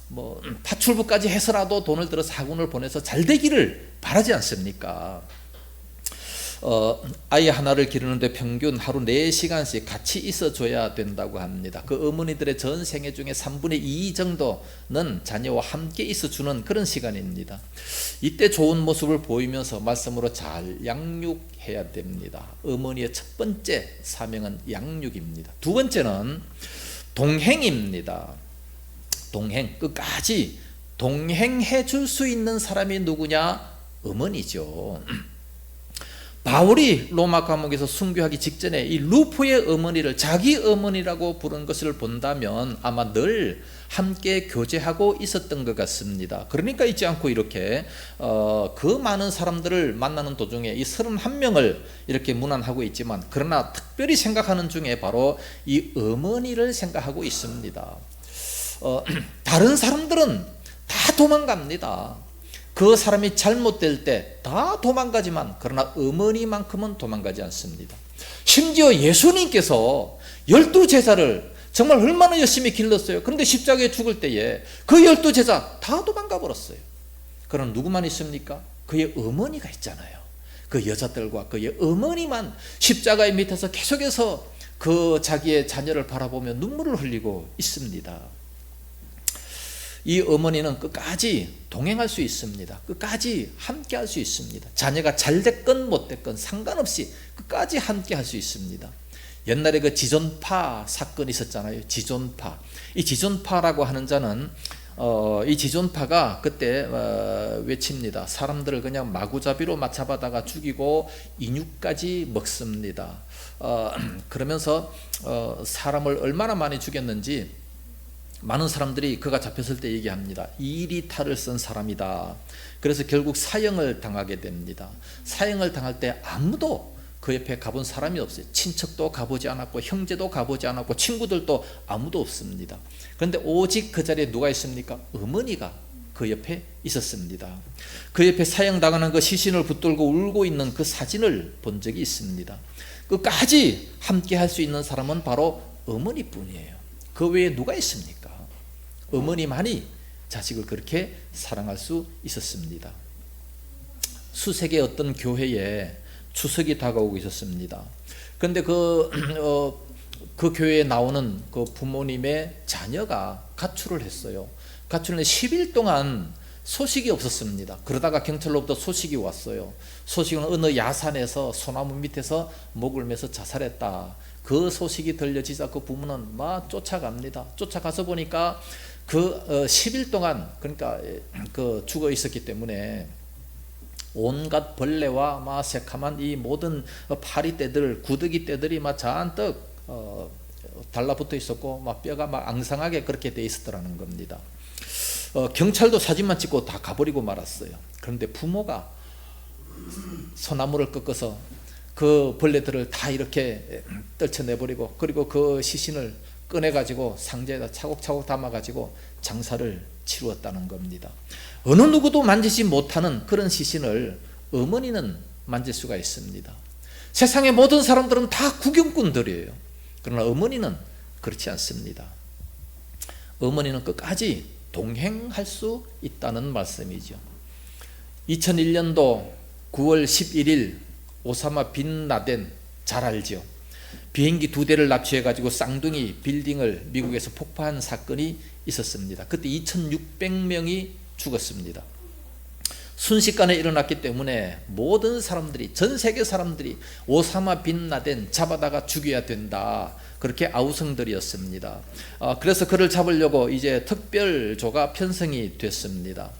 뭐 파출부까지 해서라도 돈을 들여서 학원을 보내서 잘 되기를 바라지 않습니까? 아이 하나를 기르는데 평균 하루 4시간씩 같이 있어줘야 된다고 합니다. 그 어머니들의 전 생애 중에 3분의 2 정도는 자녀와 함께 있어주는 그런 시간입니다. 이때 좋은 모습을 보이면서 말씀으로 잘 양육해야 됩니다. 어머니의 첫 번째 사명은 양육입니다. 두 번째는 동행입니다. 동행, 끝까지 동행해 줄 수 있는 사람이 누구냐? 어머니죠. 바울이 로마 감옥에서 순교하기 직전에 이 루포의 어머니를 자기 어머니라고 부른 것을 본다면 아마 늘 함께 교제하고 있었던 것 같습니다. 그러니까 잊지 않고 이렇게 그 많은 사람들을 만나는 도중에 이 31명을 이렇게 문안하고 있지만 그러나 특별히 생각하는 중에 바로 이 어머니를 생각하고 있습니다. 다른 사람들은 다 도망갑니다. 그 사람이 잘못될 때 다 도망가지만 그러나 어머니만큼은 도망가지 않습니다. 심지어 예수님께서 12제자를 정말 얼마나 열심히 길렀어요. 그런데 십자가에 죽을 때에 그 12제자 다 도망가 버렸어요. 그럼 누구만 있습니까? 그의 어머니가 있잖아요. 그 여자들과 그의 어머니만 십자가의 밑에서 계속해서 그 자기의 자녀를 바라보며 눈물을 흘리고 있습니다. 이 어머니는 끝까지 동행할 수 있습니다. 끝까지 함께 할 수 있습니다. 자녀가 잘 됐건 못 됐건 상관없이 끝까지 함께 할 수 있습니다. 옛날에 그 지존파 사건이 있었잖아요. 지존파. 이 지존파라고 하는 자는 이 지존파가 그때 외칩니다. 사람들을 그냥 마구잡이로 맞잡아다가 죽이고 인육까지 먹습니다. 그러면서 사람을 얼마나 많이 죽였는지 많은 사람들이 그가 잡혔을 때 얘기합니다. 2리타를 쓴 사람이다. 그래서 결국 사형을 당하게 됩니다. 사형을 당할 때 아무도 그 옆에 가본 사람이 없어요. 친척도 가보지 않았고 형제도 가보지 않았고 친구들도 아무도 없습니다. 그런데 오직 그 자리에 누가 있습니까? 어머니가 그 옆에 있었습니다. 그 옆에 사형당하는 그 시신을 붙들고 울고 있는 그 사진을 본 적이 있습니다. 끝까지 함께 할 수 있는 사람은 바로 어머니뿐이에요. 그 외에 누가 있습니까? 어머니만이 자식을 그렇게 사랑할 수 있었습니다. 수색의 어떤 교회에 추석이 다가오고 있었습니다. 그런데 그 교회에 나오는 그 부모님의 자녀가 가출을 했어요. 가출은 10일 동안 소식이 없었습니다. 그러다가 경찰로부터 소식이 왔어요. 소식은 어느 야산에서 소나무 밑에서 목을 매서 자살했다. 그 소식이 들려지자 그 부모는 막 쫓아갑니다. 쫓아가서 보니까 그 10일 동안 그러니까 그 죽어 있었기 때문에 온갖 벌레와 막 새카만 이 모든 파리떼들, 구더기떼들이 막 잔뜩 달라붙어 있었고 막 뼈가 막 앙상하게 그렇게 돼 있었더라는 겁니다. 경찰도 사진만 찍고 다 가버리고 말았어요. 그런데 부모가 소나무를 꺾어서 그 벌레들을 다 이렇게 떨쳐내버리고 그리고 그 시신을 꺼내가지고 상자에다 차곡차곡 담아가지고 장사를 치루었다는 겁니다. 어느 누구도 만지지 못하는 그런 시신을 어머니는 만질 수가 있습니다. 세상의 모든 사람들은 다 구경꾼들이에요. 그러나 어머니는 그렇지 않습니다. 어머니는 끝까지 동행할 수 있다는 말씀이죠. 2001년도 9월 11일 오사마 빈 라덴 잘 알죠. 비행기 2대를 납치해가지고 쌍둥이 빌딩을 미국에서 폭파한 사건이 있었습니다. 그때 2600명이 죽었습니다. 순식간에 일어났기 때문에 모든 사람들이, 전 세계 사람들이 오사마 빈 라덴 잡아다가 죽여야 된다, 그렇게 아우성들이었습니다. 그래서 그를 잡으려고 이제 특별조가 편성이 됐습니다.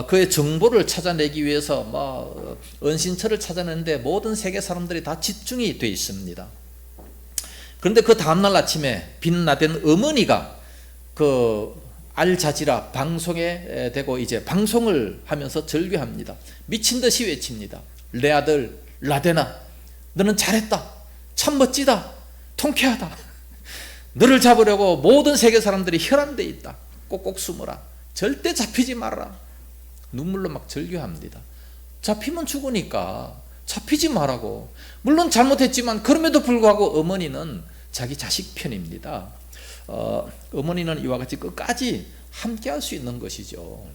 그의 정보를 찾아내기 위해서 은신처를 찾아내는데 모든 세계 사람들이 다 집중이 돼 있습니다. 그런데 그 다음날 아침에 빈 라덴 어머니가 그 알자지라 방송에 대고 이제 방송을 하면서 절규합니다. 미친 듯이 외칩니다. 내 아들 라덴아, 너는 잘했다. 참 멋지다. 통쾌하다. 너를 잡으려고 모든 세계 사람들이 혈안돼 있다. 꼭꼭 숨어라. 절대 잡히지 말아라. 눈물로 막 절규합니다. 잡히면 죽으니까 잡히지 말라고. 물론 잘못했지만 그럼에도 불구하고 어머니는 자기 자식 편입니다. 어머니는 이와 같이 끝까지 함께 할 수 있는 것이죠.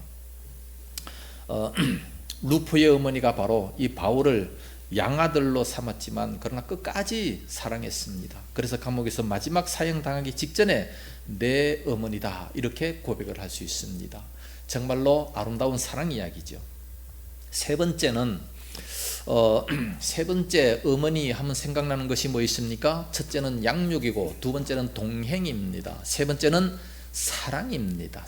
루포의 어머니가 바로 이 바울을 양아들로 삼았지만 그러나 끝까지 사랑했습니다. 그래서 감옥에서 마지막 사형당하기 직전에 내 어머니다 이렇게 고백을 할 수 있습니다. 정말로 아름다운 사랑 이야기죠. 세 번째는 세 번째 어머니 하면 생각나는 것이 뭐 있습니까? 첫째는 양육이고 두 번째는 동행입니다. 세 번째는 사랑입니다.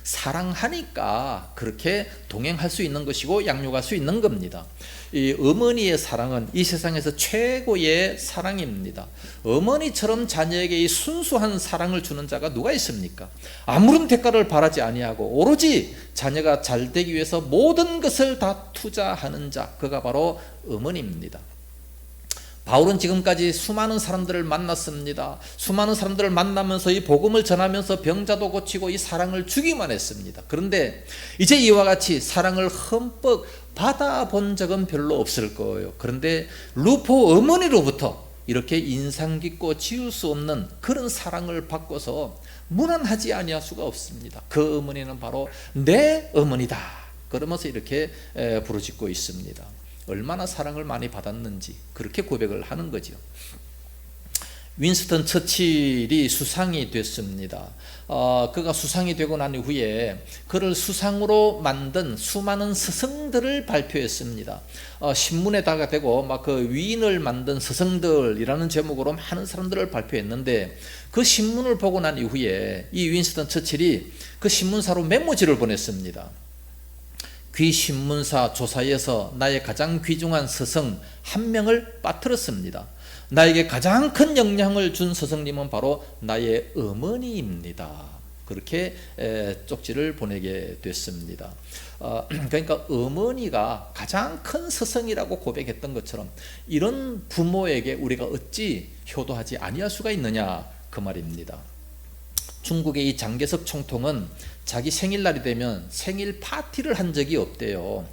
사랑하니까 그렇게 동행할 수 있는 것이고 양육할 수 있는 겁니다. 이 어머니의 사랑은 이 세상에서 최고의 사랑입니다. 어머니처럼 자녀에게 이 순수한 사랑을 주는 자가 누가 있습니까? 아무런 대가를 바라지 아니하고 오로지 자녀가 잘 되기 위해서 모든 것을 다 투자하는 자, 그가 바로 어머니입니다. 바울은 지금까지 수많은 사람들을 만났습니다. 수많은 사람들을 만나면서 이 복음을 전하면서 병자도 고치고 이 사랑을 주기만 했습니다. 그런데 이제 이와 같이 사랑을 흠뻑 받아본 적은 별로 없을 거예요. 그런데 루포 어머니로부터 이렇게 인상 깊고 지울 수 없는 그런 사랑을 받고서 무난하지 아니할 수가 없습니다. 그 어머니는 바로 내 어머니다, 그러면서 이렇게 부르짖고 있습니다. 얼마나 사랑을 많이 받았는지 그렇게 고백을 하는 거죠. 윈스턴 처칠이 수상이 됐습니다. 그가 수상이 되고 난 후에 그를 수상으로 만든 수많은 스승들을 발표했습니다. 신문에다가 대고 막 그 위인을 만든 스승들이라는 제목으로 많은 사람들을 발표했는데 그 신문을 보고 난 이후에 이 윈스턴 처칠이 그 신문사로 메모지를 보냈습니다. 귀 신문사 조사에서 나의 가장 귀중한 스승 한 명을 빠뜨렸습니다. 나에게 가장 큰 영향을 준 스승님은 바로 나의 어머니입니다. 그렇게 쪽지를 보내게 됐습니다. 그러니까 어머니가 가장 큰 스승이라고 고백했던 것처럼 이런 부모에게 우리가 어찌 효도하지 아니할 수가 있느냐, 그 말입니다. 중국의 이 장개석 총통은 자기 생일날이 되면 생일 파티를 한 적이 없대요.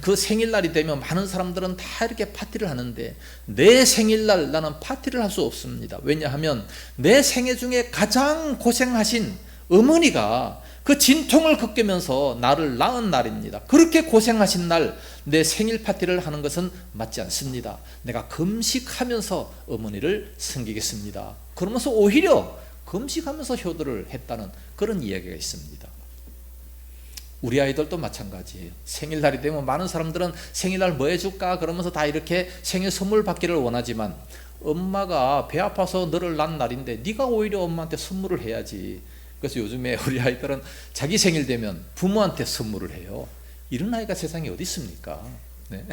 그 생일날이 되면 많은 사람들은 다 이렇게 파티를 하는데 내 생일날 나는 파티를 할 수 없습니다. 왜냐하면 내 생애 중에 가장 고생하신 어머니가 그 진통을 겪으면서 나를 낳은 날입니다. 그렇게 고생하신 날 내 생일 파티를 하는 것은 맞지 않습니다. 내가 금식하면서 어머니를 섬기겠습니다. 그러면서 오히려 금식하면서 효도를 했다는 그런 이야기가 있습니다. 우리 아이들도 마찬가지예요. 생일날이 되면 많은 사람들은 생일날 뭐 해줄까 그러면서 다 이렇게 생일 선물 받기를 원하지만 엄마가 배 아파서 너를 낳은 날인데 네가 오히려 엄마한테 선물을 해야지. 그래서 요즘에 우리 아이들은 자기 생일 되면 부모한테 선물을 해요. 이런 아이가 세상에 어디 있습니까? 네.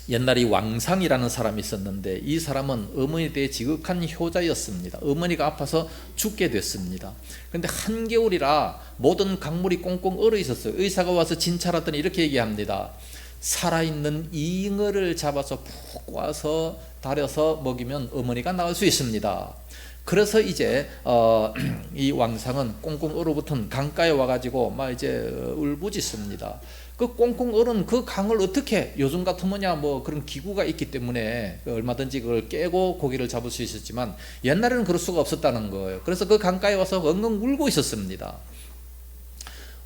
옛날에 왕상이라는 사람이 있었는데 이 사람은 어머니에 대해 지극한 효자였습니다. 어머니가 아파서 죽게 됐습니다. 그런데 한겨울이라 모든 강물이 꽁꽁 얼어 있었어요. 의사가 와서 진찰하더니 이렇게 얘기합니다. 살아있는 잉어를 잡아서 푹 꽈서 달여서 먹이면 어머니가 나을 수 있습니다. 그래서 이제 이 왕상은 꽁꽁 얼어붙은 강가에 와가지고 막 이제 울부짖습니다. 그 꽁꽁 얼은 그 강을 어떻게, 요즘 같으면야 뭐 그런 기구가 있기 때문에 얼마든지 그걸 깨고 고기를 잡을 수 있었지만 옛날에는 그럴 수가 없었다는 거예요. 그래서 그 강가에 와서 엉엉 울고 있었습니다.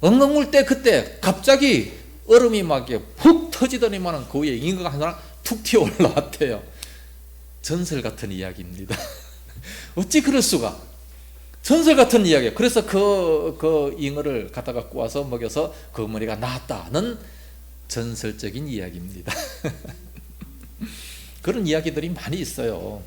엉엉 울 때 그때 갑자기 얼음이 막 푹 터지더니만은 그 위에 잉어가 하나 툭 튀어 올라왔대요. 전설 같은 이야기입니다. 어찌 그럴 수가? 전설 같은 이야기예요. 그래서 그 잉어를 갖다가 구워서 먹여서 그 어머니가 낳았다는 전설적인 이야기입니다. 그런 이야기들이 많이 있어요.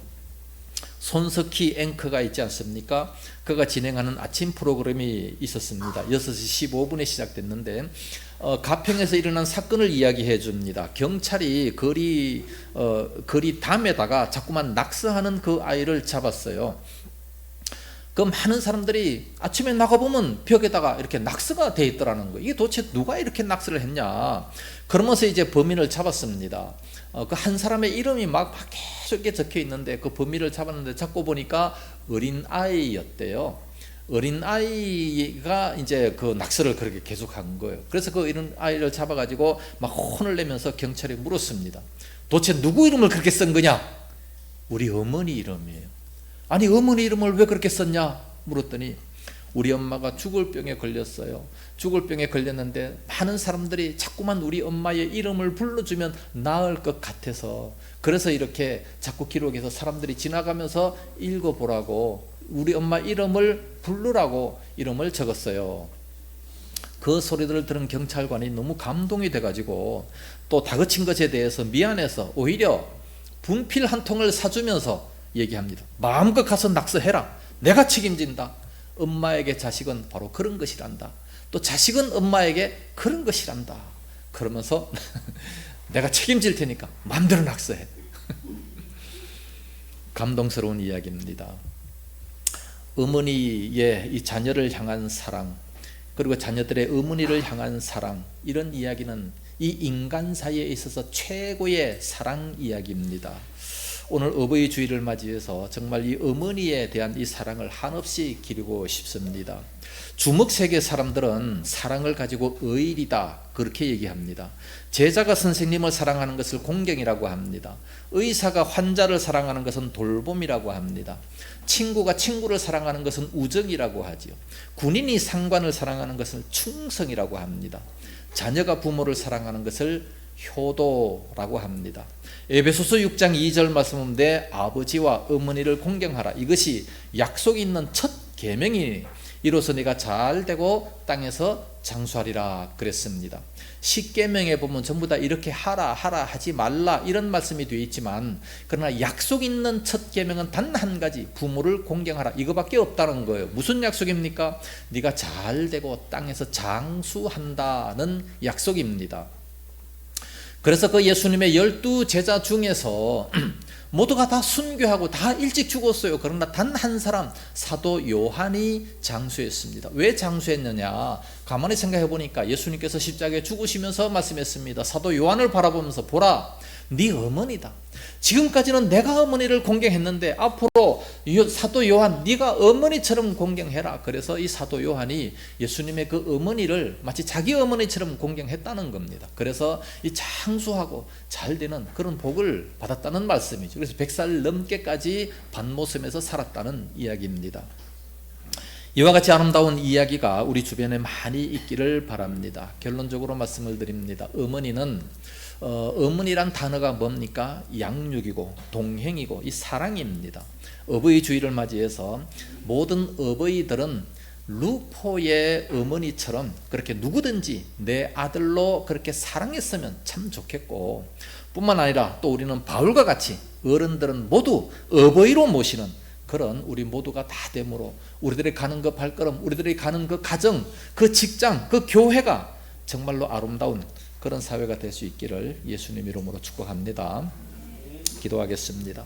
손석희 앵커가 있지 않습니까? 그가 진행하는 아침 프로그램이 있었습니다. 6시 15분에 시작됐는데 가평에서 일어난 사건을 이야기해 줍니다. 경찰이 거리 담에다가 자꾸만 낙서하는 그 아이를 잡았어요. 그 많은 사람들이 아침에 나가보면 벽에다가 이렇게 낙서가 돼 있더라는 거예요. 이게 도대체 누가 이렇게 낙서를 했냐? 그러면서 이제 범인을 잡았습니다. 그 한 사람의 이름이 막 계속 이렇게 적혀 있는데 그 범인을 잡았는데 잡고 보니까 어린 아이였대요. 어린 아이가 이제 그 낙서를 그렇게 계속한 거예요. 그래서 그 이런 아이를 잡아가지고 막 혼을 내면서 경찰에 물었습니다. 도대체 누구 이름을 그렇게 쓴 거냐? 우리 어머니 이름이에요. 아니 어머니 이름을 왜 그렇게 썼냐 물었더니 우리 엄마가 죽을 병에 걸렸어요. 죽을 병에 걸렸는데 많은 사람들이 자꾸만 우리 엄마의 이름을 불러주면 나을 것 같아서 그래서 이렇게 자꾸 기록해서 사람들이 지나가면서 읽어보라고 우리 엄마 이름을 부르라고 이름을 적었어요. 그 소리들을 들은 경찰관이 너무 감동이 돼가지고 또 다그친 것에 대해서 미안해서 오히려 분필 한 통을 사주면서 얘기합니다. 마음껏 가서 낙서해라. 내가 책임진다. 엄마에게 자식은 바로 그런 것이란다. 또 자식은 엄마에게 그런 것이란다. 그러면서 내가 책임질 테니까 마음대로 낙서해. 감동스러운 이야기입니다. 어머니의 이 자녀를 향한 사랑, 그리고 자녀들의 어머니를 향한 사랑, 이런 이야기는 이 인간 사이에 있어서 최고의 사랑 이야기입니다. 오늘 어버이 주일을 맞이해서 정말 이 어머니에 대한 이 사랑을 한없이 기리고 싶습니다. 주먹세계 사람들은 사랑을 가지고 의리다 그렇게 얘기합니다. 제자가 선생님을 사랑하는 것을 공경이라고 합니다. 의사가 환자를 사랑하는 것은 돌봄이라고 합니다. 친구가 친구를 사랑하는 것은 우정이라고 하지요. 군인이 상관을 사랑하는 것은 충성이라고 합니다. 자녀가 부모를 사랑하는 것을 효도라고 합니다. 에베소서 6장 2절 말씀은 내 아버지와 어머니를 공경하라. 이것이 약속이 있는 첫 계명이니 이로써 네가 잘 되고 땅에서 장수하리라 그랬습니다. 십계명에 보면 전부 다 이렇게 하라 하지 말라 이런 말씀이 되어 있지만 그러나 약속 있는 첫 계명은 단 한 가지, 부모를 공경하라, 이거밖에 없다는 거예요. 무슨 약속입니까? 네가 잘 되고 땅에서 장수한다는 약속입니다. 그래서 그 예수님의 12제자 중에서 모두가 다 순교하고 다 일찍 죽었어요. 그러나 단 한 사람, 사도 요한이 장수했습니다. 왜 장수했느냐? 가만히 생각해 보니까 예수님께서 십자가에 죽으시면서 말씀했습니다. 사도 요한을 바라보면서 보라, 네 어머니다. 지금까지는 내가 어머니를 공경했는데 앞으로 사도 요한 네가 어머니처럼 공경해라. 그래서 이 사도 요한이 예수님의 그 어머니를 마치 자기 어머니처럼 공경했다는 겁니다. 그래서 이 장수하고 잘 되는 그런 복을 받았다는 말씀이죠. 그래서 100살 넘게까지 반모섬에서 살았다는 이야기입니다. 이와 같이 아름다운 이야기가 우리 주변에 많이 있기를 바랍니다. 결론적으로 말씀을 드립니다. 어머니란 단어가 뭡니까? 양육이고 동행이고 이 사랑입니다. 어버이 주일을 맞이해서 모든 어버이들은 루포의 어머니처럼 그렇게 누구든지 내 아들로 그렇게 사랑했으면 참 좋겠고, 뿐만 아니라 또 우리는 바울과 같이 어른들은 모두 어버이로 모시는 그런 우리 모두가 다 되므로 우리들이 가는 그 발걸음, 우리들이 가는 그 가정, 그 직장, 그 교회가 정말로 아름다운 그런 사회가 될 수 있기를 예수님 이름으로 축복합니다. 기도하겠습니다.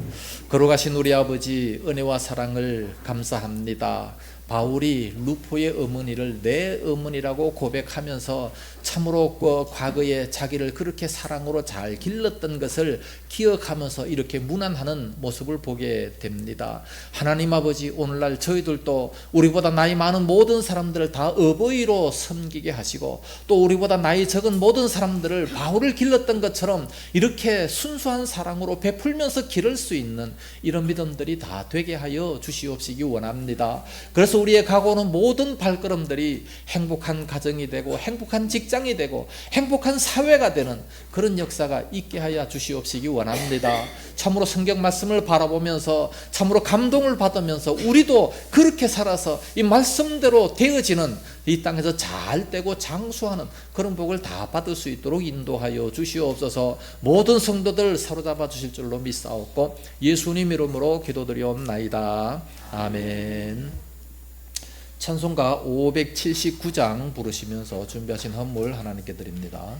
걸어가신 우리 아버지 은혜와 사랑을 감사합니다. 바울이 루포의 어머니를 내 어머니라고 고백하면서 참으로 과거에 자기를 그렇게 사랑으로 잘 길렀던 것을 기억하면서 이렇게 문안하는 모습을 보게 됩니다. 하나님 아버지, 오늘날 저희들도 우리보다 나이 많은 모든 사람들을 다 어버이로 섬기게 하시고, 또 우리보다 나이 적은 모든 사람들을 바울을 길렀던 것처럼 이렇게 순수한 사랑으로 베풀면서 기를 수 있는 이런 믿음들이 다 되게 하여 주시옵시기 원합니다. 그래서 우리의 가고 오는 모든 발걸음들이 행복한 가정이 되고 행복한 직장이 되고 행복한 사회가 되는 그런 역사가 있게 하여 주시옵시기 원합니다. 참으로 성경 말씀을 바라보면서 참으로 감동을 받으면서 우리도 그렇게 살아서 이 말씀대로 되어지는 이 땅에서 잘 되고 장수하는 그런 복을 다 받을 수 있도록 인도하여 주시옵소서. 모든 성도들 사로잡아 주실 줄로 믿사옵고 예수님 이름으로 기도드리옵나이다. 아멘. 찬송가 579장 부르시면서 준비하신 헌물 하나님께 드립니다.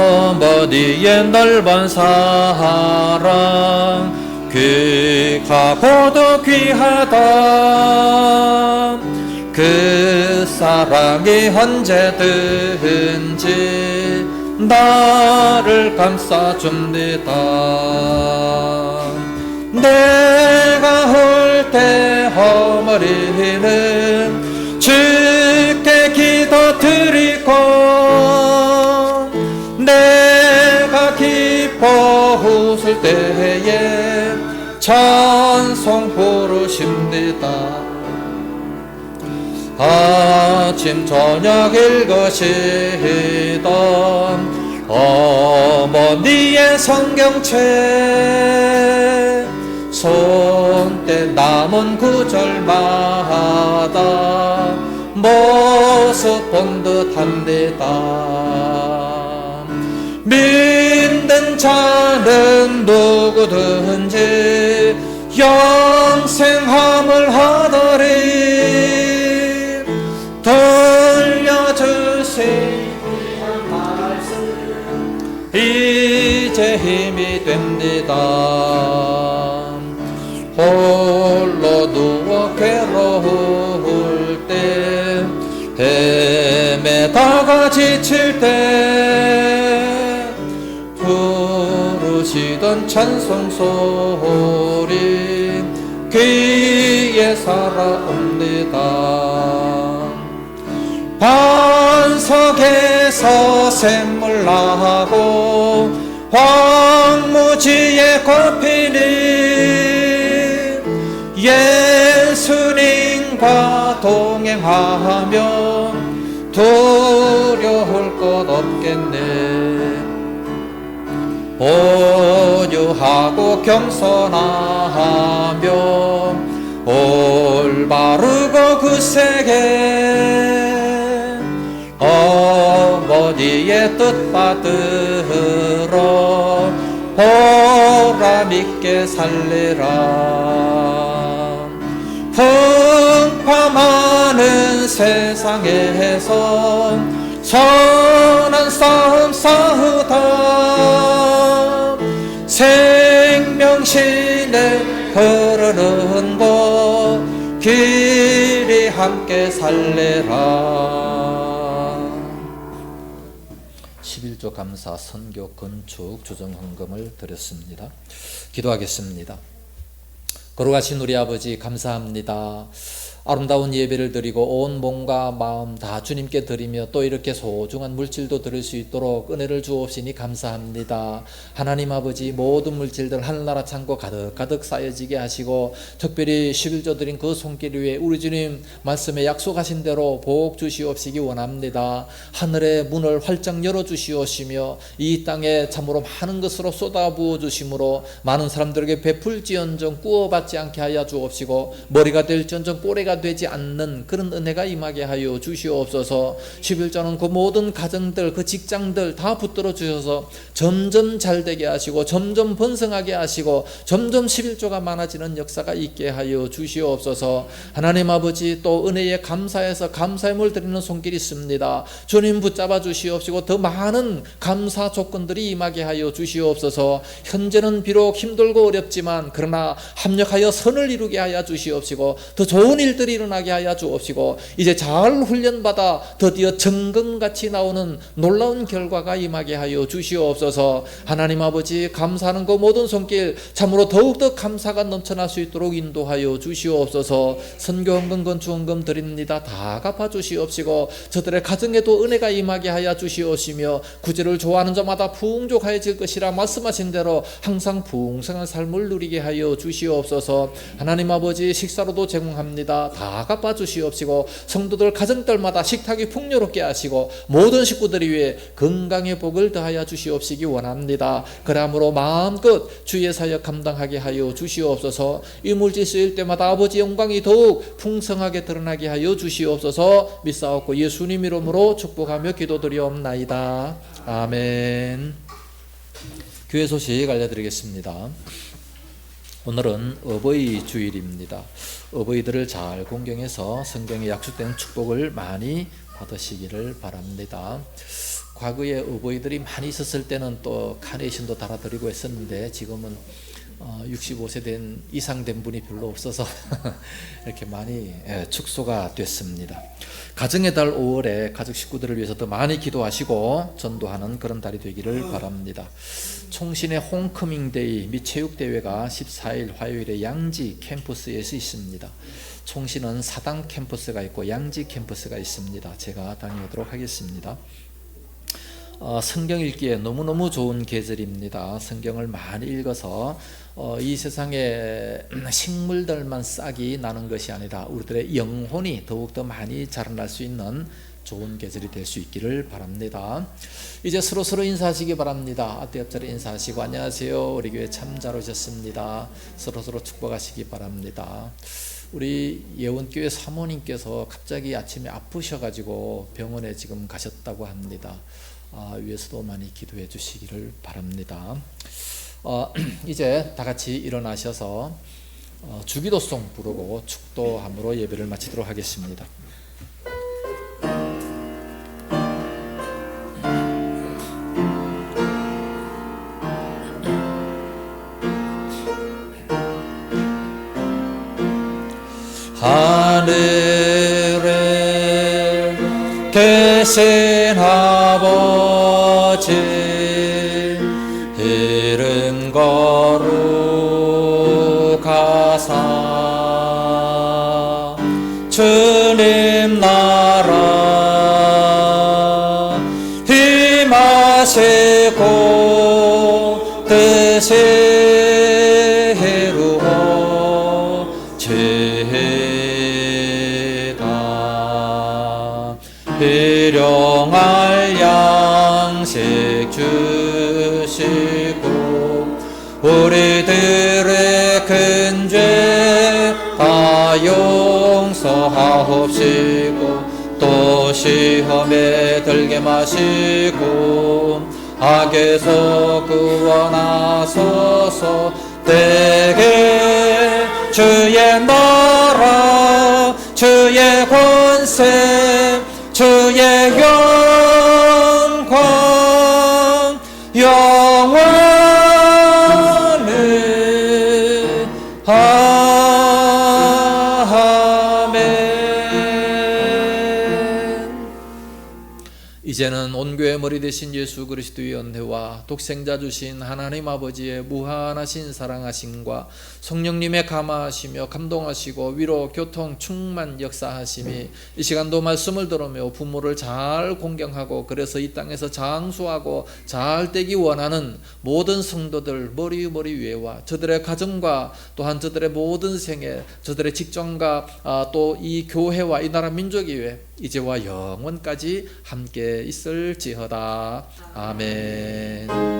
어머니의 넓은 사랑 귀하고도 귀하다. 그 사랑이 언제든지 나를 감싸줍니다. 내가 올 때 어머니는 주께 기도드리고 내가 기뻐 웃을 때에 찬송 부르십니다. 아침 저녁 읽으시던 어머니의 성경책 손때 남은 구절마다 모습 본 듯합니다. 믿는 자는 누구든지 영생함을 하더리. 들려주신 말씀 이제 힘이 됩니다. 홀로 누워 괴로울 때 헤매다가 지칠 때 부르시던 찬송 소리 귀에 살아옵니다. 반석에서 샘물 나고 황무지에 꽃피니 예수님과 동행하면 두려울 것 없겠네. 온유하고 겸손하며 올바르고 굳세게 어머니의 뜻 받들어 보람 있게 살리라. 풍파많은 세상에서 선한 싸움 싸우다 생명신에 흐르는 곳 길이 함께 살래라. 11조 감사 선교 건축 조정 헌금을 드렸습니다. 기도하겠습니다. 걸어가신 우리 아버지 감사합니다. 아름다운 예배를 드리고 온 몸과 마음 다 주님께 드리며 또 이렇게 소중한 물질도 드릴 수 있도록 은혜를 주옵시니 감사합니다. 하나님 아버지 모든 물질들 하늘나라 창고 가득 쌓여지게 하시고 특별히 11조 드린 그 손길 위에 우리 주님 말씀에 약속하신 대로 복 주시옵시기 원합니다. 하늘의 문을 활짝 열어주시옵시며 이 땅에 참으로 많은 것으로 쏟아부어 주심으로 많은 사람들에게 베풀지언정 꾸어받지 않게 하여 주옵시고 머리가 될지언정 꼬리가 낭비가 되지 않는 그런 은혜가 임하게 하여 주시옵소서. 11조는 그 모든 가정들, 그 직장들 다 붙들어 주셔서 점점 잘되게 하시고 점점 번성하게 하시고 점점 11조가 많아지는 역사가 있게 하여 주시옵소서. 하나님 아버지, 또 은혜에 감사해서 감사함을 드리는 손길이 있습니다. 주님 붙잡아 주시옵시고 더 많은 감사 조건들이 임하게 하여 주시옵소서. 현재는 비록 힘들고 어렵지만 그러나 합력하여 선을 이루게 하여 주시옵시고 더 좋은 일들이 일어나게 하여 주옵시고 이제 잘 훈련받아 드디어 정금같이 나오는 놀라운 결과가 임하게 하여 주시옵소서. 하나님 아버지, 감사하는 그 모든 손길 참으로 더욱더 감사가 넘쳐날 수 있도록 인도하여 주시옵소서. 선교헌금, 건축헌금 드립니다. 다 갚아 주시옵시고 저들의 가정에도 은혜가 임하게 하여 주시옵시며 구제를 좋아하는 자마다 풍족하여질 것이라 말씀하신 대로 항상 풍성한 삶을 누리게 하여 주시옵소서. 하나님 아버지, 식사로도 제공합니다. 다 갚아 주시옵시고 성도들 가정들마다 식탁이 풍요롭게 하시고 모든 식구들이 위해 건강의 복을 더하여 주시옵시기 원합니다. 그러므로 마음껏 주의 사역 감당하게 하여 주시옵소서. 이 물질 쓰일 때마다 아버지 영광이 더욱 풍성하게 드러나게 하여 주시옵소서. 믿사옵고 예수님 이름으로 축복하며 기도드리옵나이다. 아멘. 교회 소식 알려드리겠습니다. 오늘은 어버이 주일입니다. 어버이들을 잘 공경해서 성경에 약속된 축복을 많이 받으시기를 바랍니다. 과거에 어버이들이 많이 있었을 때는 또 카네이션도 달아드리고 했었는데 지금은 65세 된 이상 된 분이 별로 없어서 이렇게 많이 축소가 됐습니다. 가정의 달 5월에 가족 식구들을 위해서 더 많이 기도하시고 전도하는 그런 달이 되기를 바랍니다. 총신의 홈커밍데이 및 체육대회가 14일 화요일에 양지 캠퍼스에서 있습니다. 총신은 사당 캠퍼스가 있고 양지 캠퍼스가 있습니다. 제가 다녀오도록 하겠습니다. 성경 읽기에 너무너무 좋은 계절입니다. 성경을 많이 읽어서 이 세상에 식물들만 싹이 나는 것이 아니라 우리들의 영혼이 더욱더 많이 자라날 수 있는 좋은 계절이 될 수 있기를 바랍니다. 이제 서로 인사하시기 바랍니다. 앞뒤 옆자리 인사하시고 안녕하세요. 우리 교회 참 잘 오셨습니다. 서로 축복하시기 바랍니다. 우리 예원교회 사모님께서 갑자기 아침에 아프셔가지고 병원에 지금 가셨다고 합니다. 위에서도 많이 기도해 주시기를 바랍니다. 이제 다 같이 일어나셔서 주기도송 부르고 축도함으로 예배를 마치도록 하겠습니다. 하늘에 계신 아버지 이름 거룩하사 주님 나라 임하시고 뜻이 이루어지다. 일용할 양식 주시고 우리들의 큰 죄 다 용서하옵시고 또 시험에 들게 마시고 악에서 구원하소서. 내게 주의 나라 주의 권세 주의 영광 영원히 아멘. 이제는 온 교회 머리 되신 예수 그리스도의 은혜와 독생자 주신 하나님 아버지의 무한하신 사랑하심과 성령님의 감화하시며 감동하시고 위로 교통 충만 역사하심이 이 시간도 말씀을 들으며 부모를 잘 공경하고 그래서 이 땅에서 장수하고 잘 되기 원하는 모든 성도들 머리 위에와 저들의 가정과 또한 저들의 모든 생애 저들의 직장과 또 이 교회와 이 나라 민족이 위해 이제와 영원까지 함께 있을지어다. 아멘.